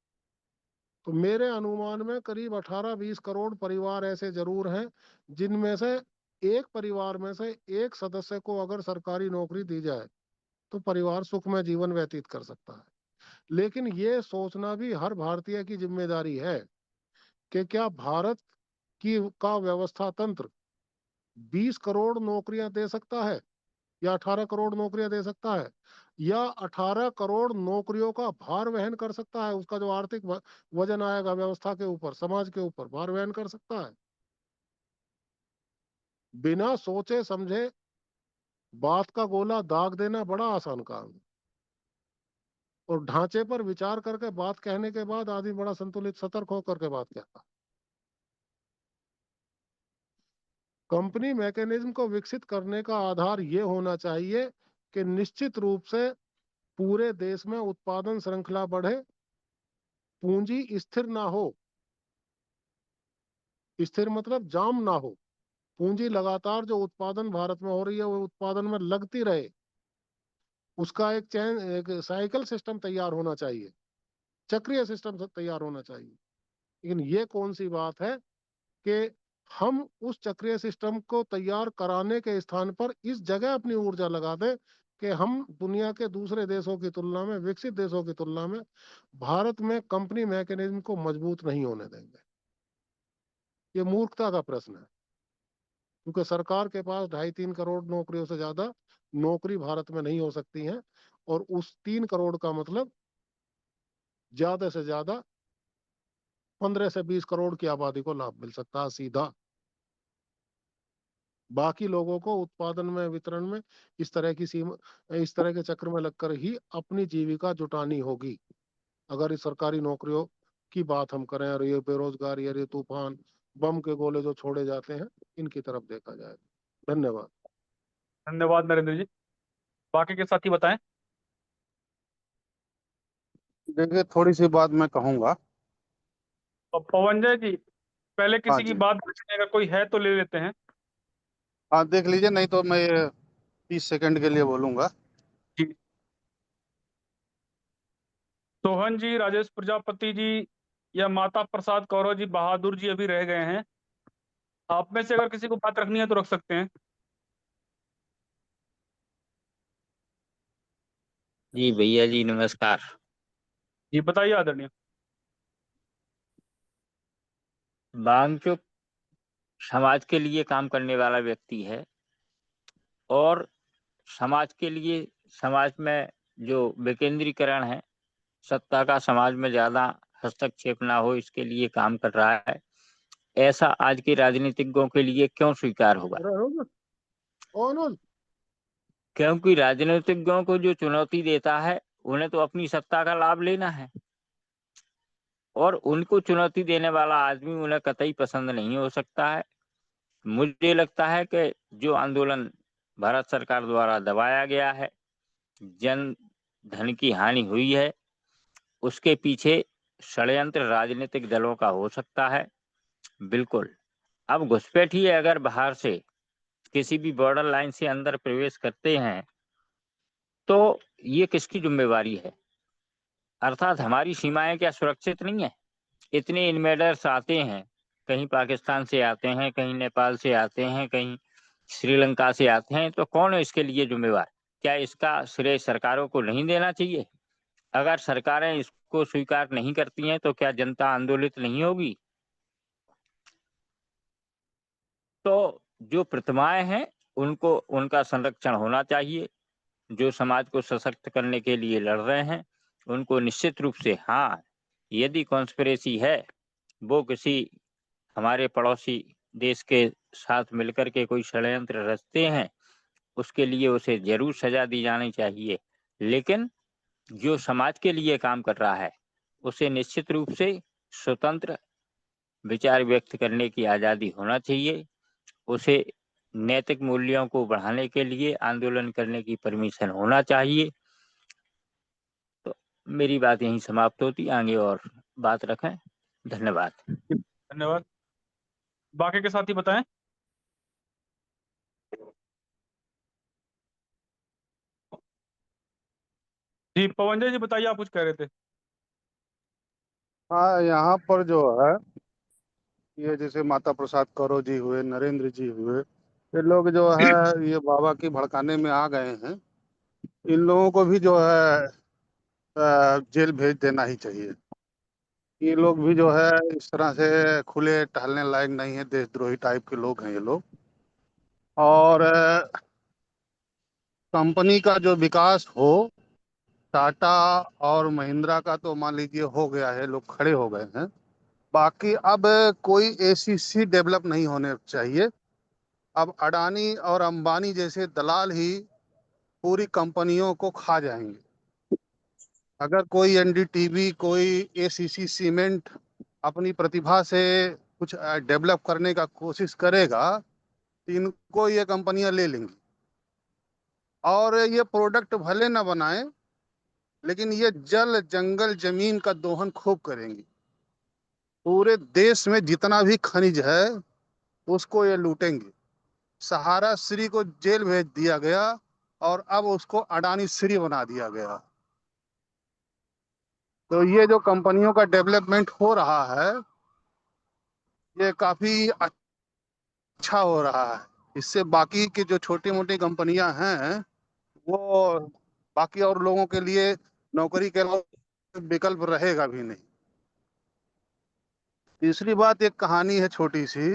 तो मेरे अनुमान में करीब 18-20 करोड़ परिवार ऐसे जरूर हैं जिनमें से एक परिवार में से एक सदस्य को अगर सरकारी नौकरी दी जाए तो परिवार सुखमय जीवन व्यतीत कर सकता है। लेकिन ये सोचना भी हर भारतीय की जिम्मेदारी है कि क्या भारत की का व्यवस्था तंत्र 20 करोड़ नौकरियां दे सकता है या 18 करोड़ नौकरियां दे सकता है, या 18 करोड़ नौकरियों का भार वहन कर सकता है? उसका जो आर्थिक वजन आएगा व्यवस्था के ऊपर, समाज के ऊपर, भार वहन कर सकता है? बिना सोचे समझे बात का गोला दाग देना बड़ा आसान काम है, और ढांचे पर विचार करके बात कहने के बाद आदमी बड़ा संतुलित सतर्क होकर के बात कहता। कंपनी मैकेनिज्म को विकसित करने का आधार ये होना चाहिए कि निश्चित रूप से पूरे देश में उत्पादन श्रृंखला बढ़े, पूंजी स्थिर ना हो। स्थिर मतलब जाम ना हो। पूंजी लगातार जो उत्पादन भारत में हो रही है वो उत्पादन में लगती रहे। उसका एक साइकिल सिस्टम तैयार होना चाहिए, चक्रीय सिस्टम तैयार होना चाहिए। लेकिन ये कौन सी बात है कि हम उस चक्रीय सिस्टम को तैयार कराने के स्थान पर इस जगह अपनी ऊर्जा लगा दें कि हम दुनिया के दूसरे देशों की तुलना में, विकसित देशों की तुलना में भारत में कंपनी मैकेनिज्म को मजबूत नहीं होने देंगे। ये मूर्खता का प्रश्न है, क्योंकि सरकार के पास 2.5-3 करोड़ नौकरियों से ज्यादा नौकरी भारत में नहीं हो सकती है, और उस 3 करोड़ का मतलब ज्यादा से ज्यादा 15 से 20 करोड़ की आबादी को लाभ मिल सकता है सीधा। बाकी लोगों को उत्पादन में, वितरण में इस तरह के चक्र में लगकर ही अपनी जीविका जुटानी होगी। अगर इस सरकारी नौकरियों की बात हम करें और ये बेरोजगारी, ये तूफान, बम के गोले जो छोड़े जाते हैं, इनकी तरफ देखा जाए। धन्यवाद। धन्यवाद नरेंद्र जी। बाकी के साथी बताएं। देखिए, थोड़ी सी बात मैं कहूंगा। और पवन जय जी, पहले हाँ किसी की जी, बात पूछने का कोई है तो ले लेते हैं। हाँ देख लीजिए, नहीं तो मैं 30 सेकंड के लिए बोलूंगा। जी, सोहन जी, राजेश प्रजापति जी या माता प्रसाद कौरव जी, बहादुर जी अभी रह गए हैं। आप में से अगर किसी को बात रखनी है तो रख सकते हैं। जी भैया जी नमस्कार। जी बताइए आदरणीय। वांगचुक समाज के लिए काम करने वाला व्यक्ति है, और समाज के लिए, समाज में जो विकेंद्रीकरण है, सत्ता का समाज में ज्यादा हस्तक्षेप ना हो, इसके लिए काम कर रहा है। ऐसा आज के राजनीतिज्ञों के लिए क्यों स्वीकार होगा? क्योंकि राजनीतिज्ञों को जो चुनौती देता है, उन्हें तो अपनी सत्ता का लाभ लेना है, और उनको चुनौती देने वाला आदमी उन्हें कतई पसंद नहीं हो सकता है। मुझे लगता है कि जो आंदोलन भारत सरकार द्वारा दबाया गया है, जन धन की हानि हुई है, उसके पीछे षड्यंत्र राजनीतिक दलों का हो सकता है। बिल्कुल। अब घुसपैठिए अगर बाहर से किसी भी बॉर्डर लाइन से अंदर प्रवेश करते हैं तो ये किसकी जिम्मेवारी है? अर्थात हमारी सीमाएं क्या सुरक्षित नहीं है? इतने इन्वेडर्स आते हैं, कहीं पाकिस्तान से आते हैं, कहीं नेपाल से आते हैं, कहीं श्रीलंका से आते हैं, तो कौन है इसके लिए जिम्मेवार? क्या इसका श्रेय सरकारों को नहीं देना चाहिए? अगर सरकारें इसको स्वीकार नहीं करती हैं तो क्या जनता आंदोलित नहीं होगी? तो जो प्रतिमाएं हैं उनको, उनका संरक्षण होना चाहिए। जो समाज को सशक्त करने के लिए लड़ रहे हैं उनको निश्चित रूप से, हाँ, यदि कॉन्स्पिरेसी है, वो किसी हमारे पड़ोसी देश के साथ मिलकर के कोई षड्यंत्र रचते हैं, उसके लिए उसे जरूर सजा दी जानी चाहिए। लेकिन जो समाज के लिए काम कर रहा है उसे निश्चित रूप से स्वतंत्र विचार व्यक्त करने की आज़ादी होना चाहिए। उसे नैतिक मूल्यों को बढ़ाने के लिए आंदोलन करने की परमिशन होना चाहिए। तो मेरी बात यहीं समाप्त होती, आगे और बात रखें। धन्यवाद। धन्यवाद। बाकी के साथी बताएं। जी पवन जय जी बताइए, आप कुछ कह रहे थे। हाँ, यहाँ पर जो है, ये जैसे माता प्रसाद कौरव जी हुए, नरेंद्र जी हुए, ये लोग जो है ये बाबा की भड़काने में आ गए हैं। इन लोगों को भी जो है जेल भेज देना ही चाहिए। ये लोग भी जो है इस तरह से खुले टहलने लायक नहीं है, देशद्रोही टाइप के लोग हैं ये लोग। और कंपनी का जो विकास हो, टाटा और महिंद्रा का तो मान लीजिए हो गया है, लोग खड़े हो गए हैं। बाकी अब कोई एसीसी डेवलप नहीं होने चाहिए। अब अडानी और अंबानी जैसे दलाल ही पूरी कंपनियों को खा जाएंगे। अगर कोई एनडीटीवी, कोई एसीसी सीमेंट अपनी प्रतिभा से कुछ डेवलप करने का कोशिश करेगा इनको ये कंपनियां ले लेंगी और ये प्रोडक्ट भले ना बनाए, लेकिन ये जल जंगल जमीन का दोहन खूब करेंगी। पूरे देश में जितना भी खनिज है उसको ये लूटेंगे। सहारा श्री को जेल भेज दिया गया और अब उसको अडानी श्री बना दिया गया। तो ये जो कंपनियों का डेवलपमेंट हो रहा है ये काफी अच्छा हो रहा है। इससे बाकी की जो छोटी मोटी कंपनियां हैं वो बाकी और लोगों के लिए नौकरी के अलावा विकल्प रहेगा भी नहीं। तीसरी बात, एक कहानी है छोटी सी।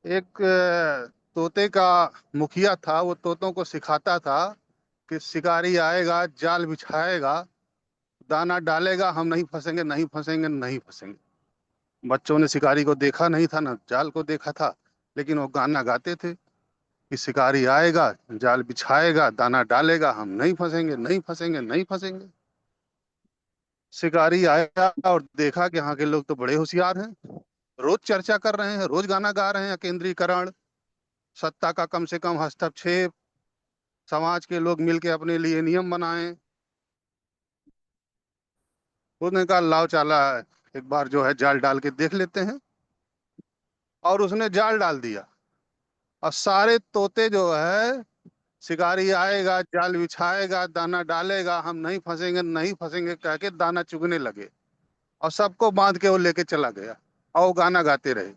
एक तोते का मुखिया था, वो तोतों को सिखाता था कि शिकारी आएगा, जाल बिछाएगा, दाना डालेगा, हम नहीं फंसेंगे, नहीं फंसेंगे, नहीं फंसेंगे। बच्चों ने शिकारी को देखा नहीं था, ना जाल को देखा था, लेकिन वो गाना गाते थे कि शिकारी आएगा, जाल बिछाएगा, दाना डालेगा, हम नहीं फंसेंगे, नहीं फंसेंगे, नहीं फंसेंगे। शिकारी आया और देखा कि यहाँ के लोग तो बड़े होशियार हैं, रोज चर्चा कर रहे हैं, रोज गाना गा रहे हैं, केंद्रीकरण, सत्ता का कम से कम हस्तक्षेप, समाज के लोग मिलके अपने लिए नियम बनाएं। उसने कहा लाओ चाला एक बार जो है जाल डाल के देख लेते हैं, और उसने जाल डाल दिया और सारे तोते जो है शिकारी आएगा, जाल बिछाएगा, दाना डालेगा, हम नहीं फंसेंगे, नहीं फंसेंगे कह के दाना चुगने लगे और सबको बांध के वो लेके चला गया और वो गाना गाते रहे।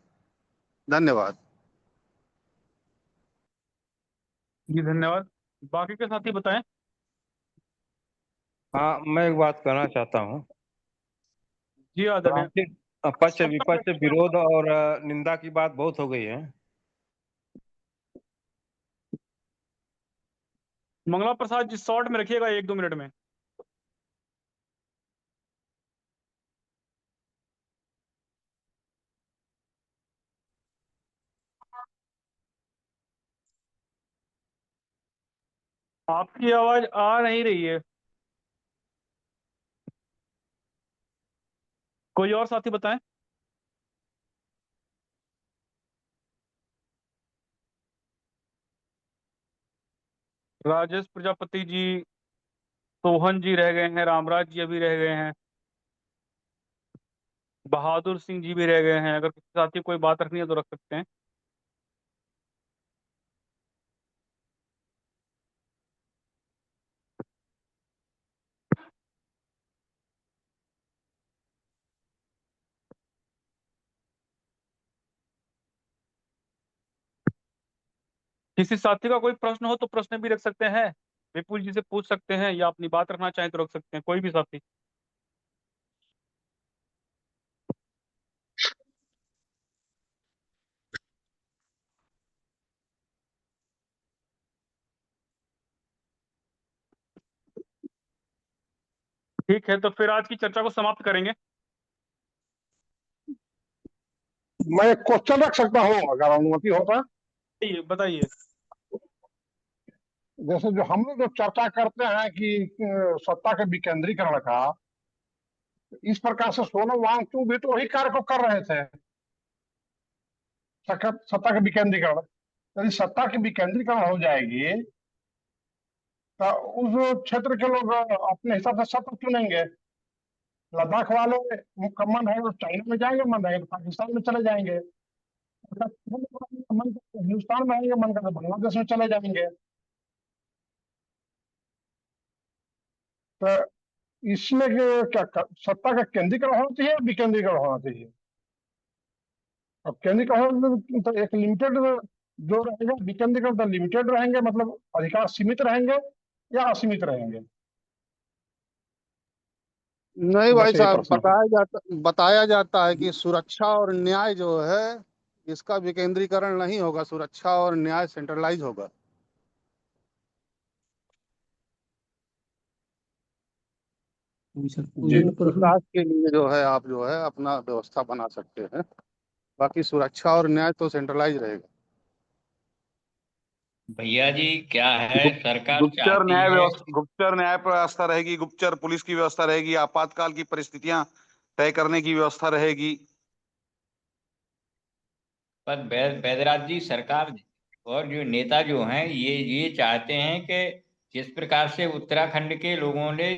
धन्यवाद। जी धन्यवाद। बाकी के साथी बताएं। हाँ, मैं एक बात कहना चाहता हूँ। जी आदरणीय। राजनीतिक पक्ष विपक्ष विरोध और निंदा की बात बहुत हो गई है। मंगला प्रसाद जी शॉर्ट में रखिएगा 1-2 मिनट में। आपकी आवाज आ नहीं रही है। कोई और साथी बताएं। राजेश प्रजापति जी, सोहन जी रह गए हैं, रामराज जी अभी रह गए हैं, बहादुर सिंह जी भी रह गए हैं। अगर किसी साथी को कोई बात रखनी है तो रख सकते हैं। किसी साथी का कोई प्रश्न हो तो प्रश्न भी रख सकते हैं, विपुल जी से पूछ सकते हैं, या अपनी बात रखना चाहें तो रख सकते हैं, कोई भी साथी। ठीक है, तो फिर आज की चर्चा को समाप्त करेंगे। मैं एक क्वेश्चन रख सकता हूँ अगर अनुमति होता। बताइए। जैसे जो हम लोग जो चर्चा करते हैं कि सत्ता के विकेंद्रीकरण का, इस प्रकार से सोनम वांगचुक भी तो वही कार्य को कर रहे थे, सत्ता के विकेंद्रीकरण। यदि सत्ता की विकेंद्रीकरण हो जाएगी तो उस क्षेत्र के लोग अपने हिसाब से सत्ता चुनेंगे। लद्दाख वाले मन है तो चाइना में जाएंगे, मन है तो पाकिस्तान में चले जाएंगे, मन हिंदुस्तान में आएंगे, मन का तो बांग्लादेश में चले जाएंगे। तो इसमें क्या सत्ता का केंद्रीकरण होना चाहिए, विकेंद्रीकरण होना चाहिए? अब केंद्रीकरण तो एक लिमिटेड जो रहेगा, विकेंद्रीकरण तो लिमिटेड रहेंगे, मतलब अधिकार सीमित रहेंगे या असीमित रहेंगे? नहीं भाई बस यही साहब, प्रश्न है। बताया जाता है कि सुरक्षा और न्याय जो है इसका विकेंद्रीकरण नहीं होगा, सुरक्षा और न्याय सेंट्रलाइज होगा। जी विकास के लिए जो है आप जो है अपना व्यवस्था बना सकते हैं, बाकी सुरक्षा और न्याय तो सेंट्रलाइज रहेगा। भैया जी क्या है, सरकार गुप्तचर चाहती न्याय है। व्यवस्था, गुप्तचर न्याय व्यवस्था रहेगी, गुप्तचर पुलिस की व्यवस्था रहेगी, आपातकाल की परिस्थितियां तय करने की व्यवस्था रहेगी। पर वैदराज जी, सरकार और जो नेता जो हैं ये चाहते हैं कि जिस प्रकार से उत्तराखंड के लोगों ने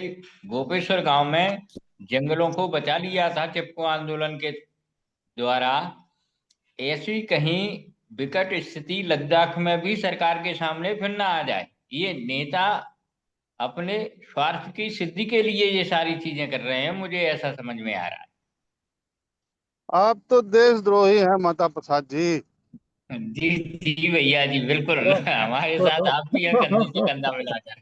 गोपेश्वर गांव में जंगलों को बचा लिया था चिपको आंदोलन के द्वारा, ऐसी कहीं विकट स्थिति लद्दाख में भी सरकार के सामने फिर ना आ जाए। ये नेता अपने स्वार्थ की सिद्धि के लिए ये सारी चीजें कर रहे हैं, मुझे ऐसा समझ में आ रहा है। आप तो देशद्रोही हैं माता प्रसाद जी। जी जी भैया जी, बिल्कुल हमारे साथ आप भी हैं कंधे से कंधा मिलाकर।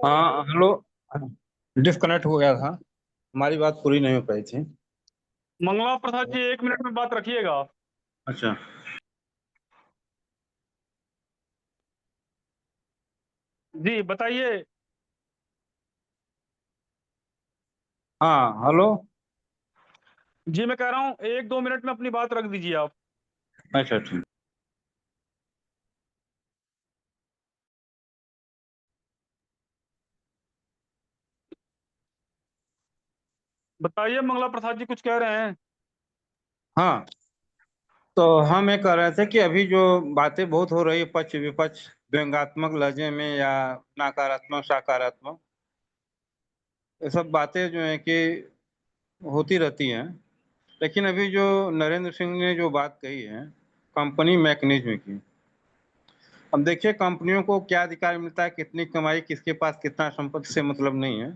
हाँ हेलो, डिस्कनेक्ट हो गया था, हमारी बात पूरी नहीं हो पाई थी। मंगला प्रसाद जी 1 मिनट में बात रखिएगा। अच्छा, जी बताइए। हाँ हेलो। जी मैं कह रहा हूँ 1-2 मिनट में अपनी बात रख दीजिए आप। अच्छा ठीक। बताइए मंगला प्रसाद जी कुछ कह रहे हैं। हाँ, तो हम ये कह रहे थे कि अभी जो बातें बहुत हो रही है पक्ष विपक्ष व्यंग्यात्मक लहजे में या नकारात्मक सकारात्मक, ये सब बातें जो है कि होती रहती हैं। लेकिन अभी जो नरेंद्र सिंह ने जो बात कही है कंपनी मैकेनिज्म की, अब देखिए कंपनियों को क्या अधिकार मिलता है, कितनी कमाई, किसके पास कितना संपत्ति से मतलब नहीं है।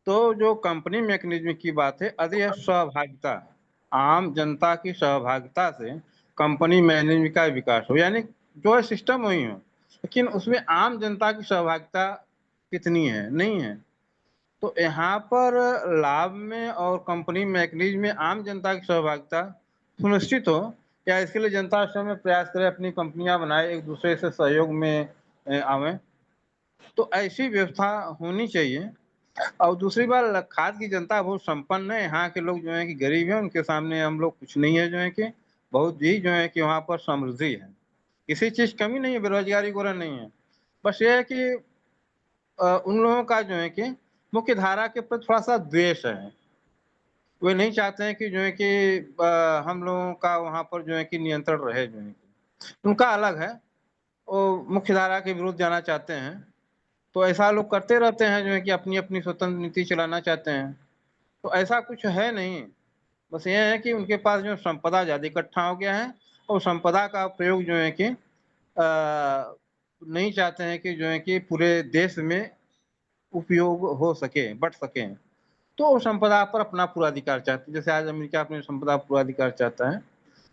तो जो कंपनी मैकेनिज्म की बात है, यदि यह सहभागिता, आम जनता की सहभागिता से कंपनी मैनेजमेंट का विकास हो, यानी जो है सिस्टम वही हो, लेकिन उसमें आम जनता की सहभागिता कितनी है, नहीं है। तो यहाँ पर लाभ में और कंपनी मैकेनिज्म में आम जनता की सहभागिता सुनिश्चित हो, या इसके लिए जनता स्वयं प्रयास करे, अपनी कंपनियां बनाए, एक दूसरे से सहयोग में आवे, तो ऐसी व्यवस्था होनी चाहिए। और दूसरी बात, खाद की जनता बहुत संपन्न है, यहाँ के लोग जो है कि गरीब है, उनके सामने हम लोग कुछ नहीं है, जो है कि बहुत ही जो है कि वहाँ पर समृद्धि है, किसी चीज कमी नहीं है, बेरोजगारी वगैरह नहीं है। बस ये है कि उन लोगों का जो है कि मुख्य धारा के प्रति थोड़ा सा द्वेष है। वे नहीं चाहते हैं कि जो है कि हम लोगों का वहाँ पर जो है कि नियंत्रण रहे, जो है कि उनका अलग है, वो मुख्य धारा के विरुद्ध जाना चाहते हैं। तो ऐसा लोग करते रहते हैं, जो है कि अपनी अपनी स्वतंत्र नीति चलाना चाहते हैं। तो ऐसा कुछ है नहीं, बस ये है कि उनके पास जो संपदा ज़्यादा इकट्ठा हो गया है, और संपदा का प्रयोग जो है कि नहीं चाहते हैं कि जो है कि पूरे देश में उपयोग हो सके, बट सके। तो वो संपदा पर अपना पूरा अधिकार चाहते हैं, जैसे आज अमेरिका अपनी संपदा पर पूरा अधिकार चाहता है।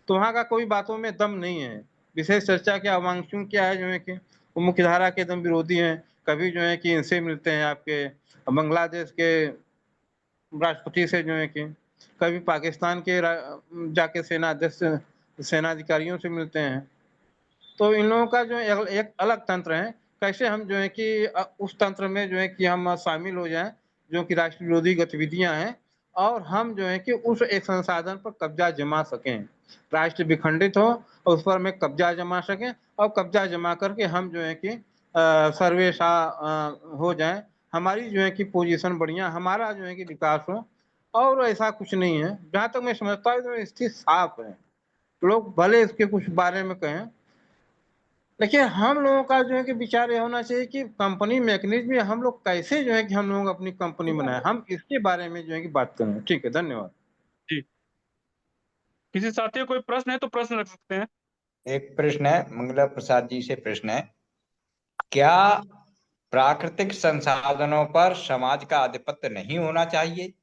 तो वहाँ का कोई बातों में दम नहीं है। विशेष चर्चा क्या, वांगचुंग क्या है, जो है कि वो मुख्यधारा के एकदम विरोधी हैं। कभी जो है कि इनसे मिलते हैं, आपके बांग्लादेश के राष्ट्रपति से जो है कि, कभी पाकिस्तान के जाके सेना अध्यक्ष सेनाधिकारियों से मिलते हैं। तो इन लोगों का जो एक अलग तंत्र है, कैसे हम जो है कि उस तंत्र में जो है कि हम शामिल हो जाएं, जो कि राष्ट्र विरोधी गतिविधियां हैं, और हम जो है कि उस एक संसाधन पर कब्जा जमा सकें, राष्ट्र विखंडित हो और उस पर में कब्जा जमा सकें, और कब्जा जमा करके हम जो है कि सर्वेशा हो जाएं, हमारी जो है कि पोजीशन बढ़िया, हमारा जो है कि विकास हो। और ऐसा कुछ नहीं है, जहाँ तक मैं समझता हूँ तो स्थिति साफ है। लोग भले इसके कुछ बारे में कहें, देखिए हम लोगों का जो है कि विचार ये होना चाहिए कि कंपनी मैकेनिज्म में हम लोग कैसे जो है कि हम लोग अपनी कंपनी बनाए, हम इसके बारे में जो है कि बात करें। ठीक है, धन्यवाद। जी किसी साथी को कोई प्रश्न है तो प्रश्न रख सकते हैं। एक प्रश्न है, मंगला प्रसाद जी से प्रश्न है, क्या प्राकृतिक संसाधनों पर समाज का आधिपत्य नहीं होना चाहिए?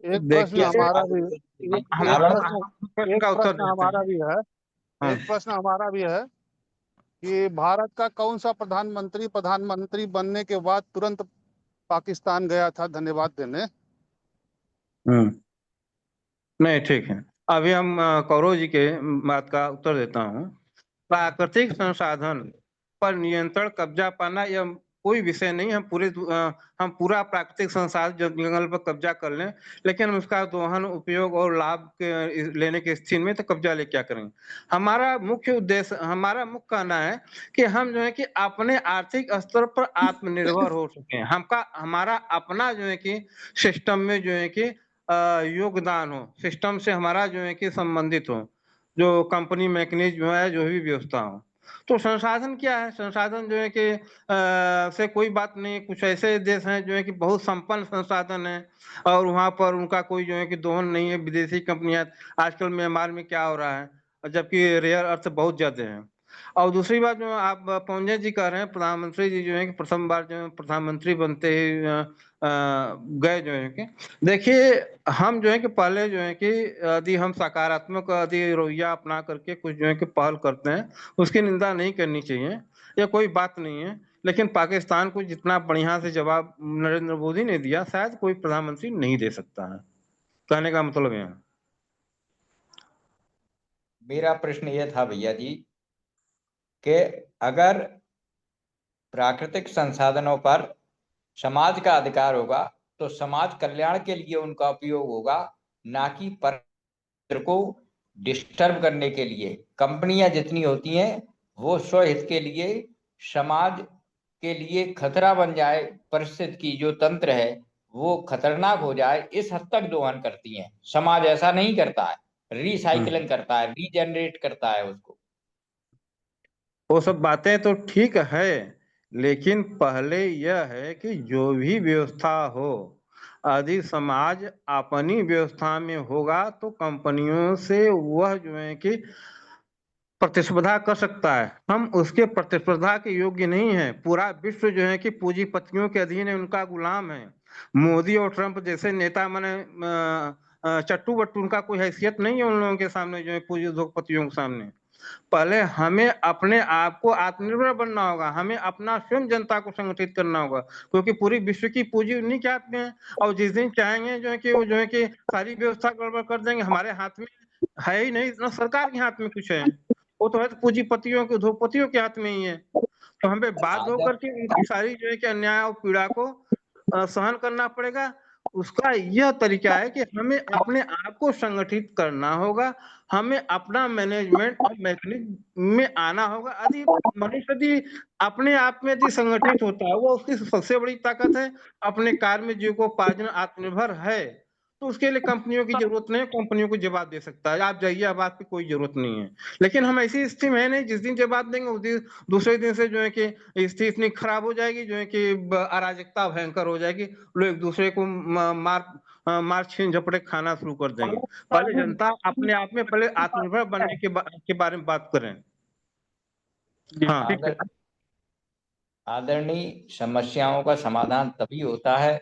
एक प्रश्न देखिए हमारा भी, एक का उत्तर प्रश्न देते हमारा हैं। भी है, हाँ। एक प्रश्न हमारा भी है कि भारत का कौन सा प्रधानमंत्री बनने के बाद तुरंत पाकिस्तान गया था धन्यवाद देने? नहीं, ठीक है, अभी हम कौरव जी के बात का उत्तर देता हूँ। प्राकृतिक संसाधन पर नियंत्रण, कब्जा पाना, यह कोई विषय नहीं, हम पूरा प्राकृतिक संसाधन जंगल पर कब्जा कर लें, लेकिन हम उसका दोहन, उपयोग और लाभ लेने की स्थिति में तो कब्जा ले क्या करेंगे। हमारा मुख्य उद्देश्य, हमारा मुख्य कहना है कि हम जो है कि अपने आर्थिक स्तर पर आत्मनिर्भर हो सके, हमारा अपना जो है कि सिस्टम में जो है कि योगदान हो, सिस्टम से हमारा जो है कि संबंधित हो, जो कंपनी मैकेनिज्म है, जो भी व्यवस्था हो। तो संसाधन क्या है, संसाधन जो है कि से कोई बात नहीं। कुछ ऐसे देश हैं जो है कि बहुत संपन्न संसाधन है और वहां पर उनका कोई जो है कि दोहन नहीं है। विदेशी कंपनियां, आजकल म्यांमार में क्या हो रहा है, जबकि रेयर अर्थ बहुत ज्यादा है। और दूसरी बात जो आप पौंजे जी कह रहे हैं, प्रधानमंत्री जी जो है कि प्रथम बार जो है प्रधानमंत्री बनते ही गए जो है कि, देखिए हम जो है कि पहले जो है कि यदि हम सकारात्मक यदि रवैया अपना करके कुछ जो है कि पहल करते हैं, उसकी निंदा नहीं करनी चाहिए, ये कोई बात नहीं है। लेकिन पाकिस्तान को जितना बढ़िया से जवाब नरेंद्र मोदी ने दिया, शायद कोई प्रधानमंत्री नहीं दे सकता है। कहने का मतलब है। मेरा प्रश्न यह था भैया जी कि अगर प्राकृतिक संसाधनों पर समाज का अधिकार होगा तो समाज कल्याण के लिए उनका उपयोग होगा, ना कि पर को डिस्टर्ब करने के लिए। कंपनियां जितनी होती हैं वो स्वहित के लिए, समाज के लिए खतरा बन जाए, परिस्थिति की जो तंत्र है वो खतरनाक हो जाए, इस हद तक दोहन करती हैं। समाज ऐसा नहीं करता है, रिसाइकलिंग करता है, रीजनरेट करता है उसको। वो सब बातें तो ठीक है, लेकिन पहले यह है कि जो भी व्यवस्था हो, यदि समाज अपनी व्यवस्था में होगा तो कंपनियों से वह जो है कि प्रतिस्पर्धा कर सकता है। हम उसके प्रतिस्पर्धा के योग्य नहीं है। पूरा विश्व जो है कि पूंजीपतियों के अधीन है, उनका गुलाम है। मोदी और ट्रंप जैसे नेता माने चट्टू बट्टू, उनका कोई हैसियत नहीं है उन लोगों के सामने, जो है पूंजी उद्योगपतियों के सामने। पहले हमें अपने आप को आत्मनिर्भर बनना होगा, हमें अपना स्वयं जनता को संगठित करना होगा, क्योंकि पूरी विश्व की पूंजी उन्हीं के हाथ में है। और जिस दिन चाहेंगे जो है कि वो जो है कि सारी व्यवस्था गड़बड़ कर देंगे। हमारे हाथ में है ही नहीं, ना सरकार के हाथ में कुछ है, वो तो है तो पूंजीपतियों के, उद्योगपतियों के हाथ में ही है। तो हमें बाध्य होकर के उनकी सारी जो है कि अन्याय और पीड़ा को सहन करना पड़ेगा। उसका यह तरीका है कि हमें अपने आप को संगठित करना होगा, हमें अपना मैनेजमेंट और मैकेनिज्म में आना होगा। यदि मनुष्य यदि अपने आप में यदि संगठित होता है, वो उसकी सबसे बड़ी ताकत है। अपने कार्य में जीविकोपार्जन आत्मनिर्भर है, तो उसके लिए कंपनियों की जरूरत नहीं, कंपनियों को जवाब दे सकता है, आप जाइए, अब बात की कोई जरूरत नहीं है। लेकिन हम ऐसी स्थिति में है नहीं, जिस दिन जवाब देंगे उस दिन दूसरे दिन से जो है कि स्थिति इतनी खराब हो जाएगी, जो है कि अराजकता भयंकर हो जाएगी। लोग एक दूसरे को मार छीन झपटे खाना शुरू कर देंगे। पहले जनता अपने आप में पहले आत्मनिर्भर बनने के बारे में बात करें। हाँ, आदरणीय, समस्याओं का समाधान तभी होता है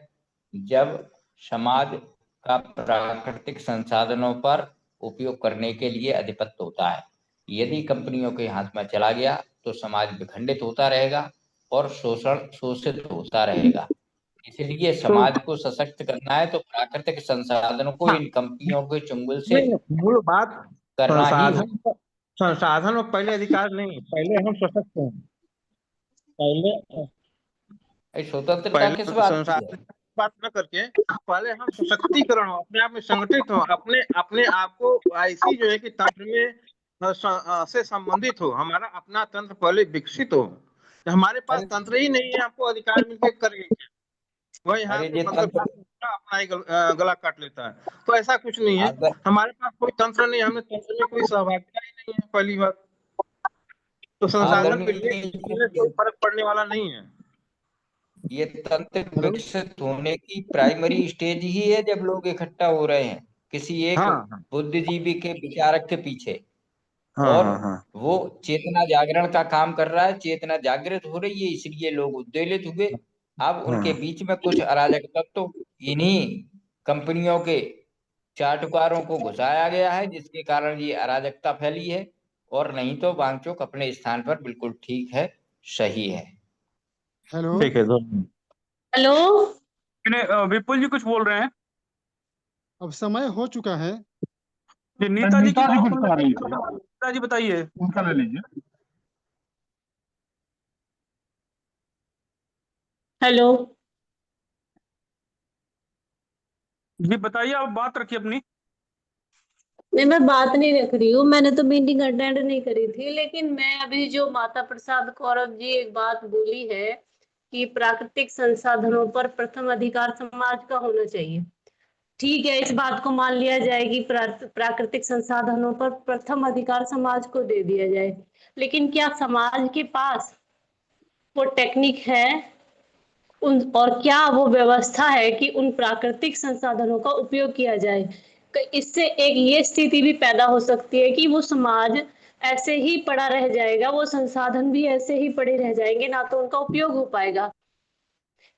जब समाज का प्राकृतिक संसाधनों पर उपयोग करने के लिए अधिपत्य होता है। यदि कंपनियों के हाथ में चला गया तो समाज विखंडित होता रहेगा और शोषित होता रहेगा। इसलिए समाज को सशक्त करना है तो प्राकृतिक संसाधनों को इन कंपनियों के चुंगल से मूल बात करना ही संसाधन और पहले अधिकार नहीं, पहले हम सशक्त हैं। पहले स्वतंत्रता किस बात की है? बात न करके पहले हम सशक्तिकरण हो, अपने आप में संगठित हो, अपने आप को ऐसी जो है कि तंत्र में से संबंधित हो, हमारा अपना तंत्र पहले विकसित हो। हमारे पास तंत्र ही नहीं है, आपको अधिकार मिलके करेंगे वही यहाँ अपना ही गला काट लेता है। तो ऐसा कुछ नहीं है, हमारे पास कोई तंत्र नहीं, हमने तंत्र में कोई सहभागिता ही नहीं है पहली बार। तो संसाधन मिलने कोई फर्क पड़ने वाला नहीं है। ये तंत्र विकसित होने की प्राइमरी स्टेज ही है जब लोग इकट्ठा हो रहे हैं किसी एक बुद्धिजीवी के विचारक के पीछे। और वो चेतना जागरण का काम कर रहा है, चेतना जागृत हो रही है, इसलिए लोग उद्वेलित हुए। अब उनके बीच में कुछ अराजक तत्व इन्हीं कंपनियों के चाटुकारों को घुसाया गया है, जिसके कारण ये अराजकता फैली है। और नहीं तो वांगचुक अपने स्थान पर बिल्कुल ठीक है, सही है। हेलो, ठीक है, हेलो, विपुल जी कुछ बोल रहे हैं। अब समय हो चुका है। नीता जी की कुछ कह रही थी, नीता जी बताइए। उनका ले लीजिए। हेलो। जी बताइए, आप बात रखिए अपनी। नहीं, मैं बात नहीं रख रही हूँ, मैंने तो मीटिंग अटेंड नहीं करी थी, लेकिन मैं अभी जो माता प्रसाद कौरव जी एक बात बोली है कि प्राकृतिक संसाधनों पर प्रथम अधिकार समाज का होना चाहिए। ठीक है, इस बात को मान लिया जाए कि प्राकृतिक संसाधनों पर प्रथम अधिकार समाज को दे दिया जाए, लेकिन क्या समाज के पास वो टेक्निक है और क्या वो व्यवस्था है कि उन प्राकृतिक संसाधनों का उपयोग किया जाए? इससे एक ये स्थिति भी पैदा हो सकती है कि वो समाज ऐसे ही पड़ा रह जाएगा, वो संसाधन भी ऐसे ही पड़े रह जाएंगे, ना तो उनका उपयोग हो पाएगा।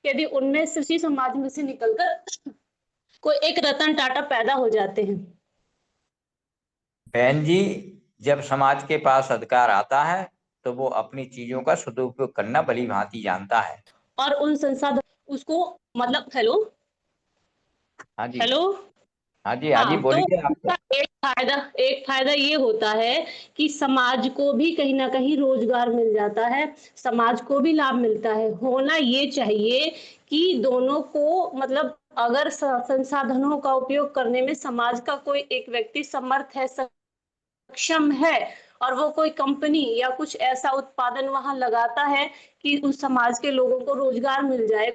यदि उनमें से उसी समाज में से निकलकर कोई एक रतन टाटा पैदा हो जाते हैं। बहन जी, जब समाज के पास अधिकार आता है तो वो अपनी चीजों का सदुपयोग करना भली भांति जानता है। और उन संसाधन उसको मतलब हेलो हाँ जी, हेलो हाँ जी, हाँ जी, हाँ, तो बोलिए आप। उसका एक फायदा ये होता है कि समाज को भी कहीं ना कहीं रोजगार मिल जाता है, समाज को भी लाभ मिलता है। होना ये चाहिए कि दोनों को मतलब अगर संसाधनों का उपयोग करने में समाज का कोई एक व्यक्ति समर्थ है, सक्षम है, और वो कोई कंपनी या कुछ ऐसा उत्पादन वहां लगाता है कि उस समाज के लोगों को रोजगार मिल जाए,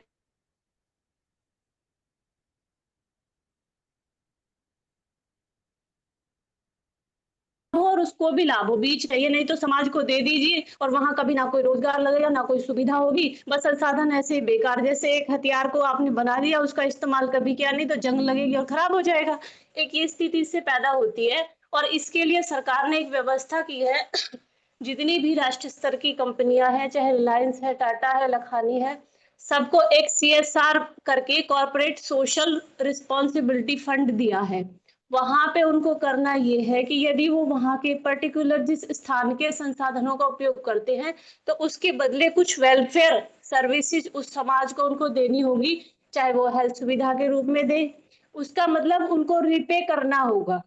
और उसको भी लाभ हो। बीच चाहिए नहीं तो समाज को दे दीजिए और वहां कभी ना कोई रोजगार लगेगा ना कोई सुविधा होगी, बस संसाधन ऐसे ही बेकार। जैसे एक हथियार को आपने बना दिया, उसका इस्तेमाल कभी किया नहीं तो जंग लगेगी और खराब हो जाएगा। एक ये स्थिति इससे पैदा होती है और इसके लिए सरकार ने एक व्यवस्था की है। जितनी भी राष्ट्र स्तर की कंपनियां हैं, चाहे रिलायंस है, टाटा है, लखानी है, सबको एक CSR करके कॉर्पोरेट सोशल रिस्पॉन्सिबिलिटी फंड दिया है। वहां पे उनको करना ये है कि यदि वो वहां के पर्टिकुलर जिस स्थान के संसाधनों का उपयोग करते हैं तो उसके बदले कुछ वेलफेयर सर्विसेज उस समाज को उनको देनी होगी, चाहे वो हेल्थ सुविधा के रूप में दे, उसका मतलब उनको रिपे करना होगा।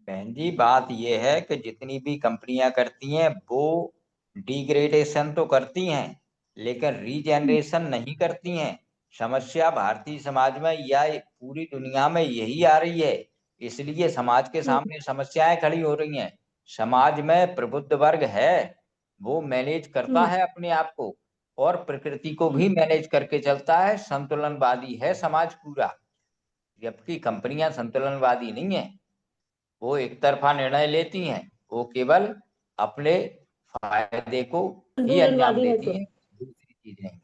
बहन जी, बात ये है कि जितनी भी कंपनियां करती हैं वो डिग्रेडेशन तो करती हैं लेकिन रीजेनरेशन नहीं करती हैं। समस्या भारतीय समाज में या पूरी दुनिया में यही आ रही है, इसलिए समाज के सामने समस्याएं खड़ी हो रही हैं। समाज में प्रबुद्ध वर्ग है, वो मैनेज करता है अपने आप को और प्रकृति को भी मैनेज करके चलता है, संतुलनवादी है समाज पूरा। जबकि कंपनियां संतुलनवादी नहीं है, वो एक तरफा निर्णय लेती हैं, वो केवल अपने फायदे को ही अंजाम आंदोलनवादी है देती तो हैं, दूसरी चीज नहीं है।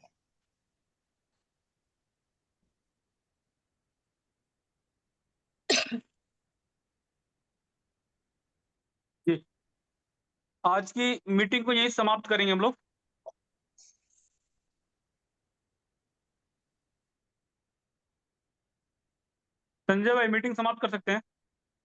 जी, आज की मीटिंग को यहीं समाप्त करेंगे हम लोग। संजय भाई, मीटिंग समाप्त कर सकते हैं।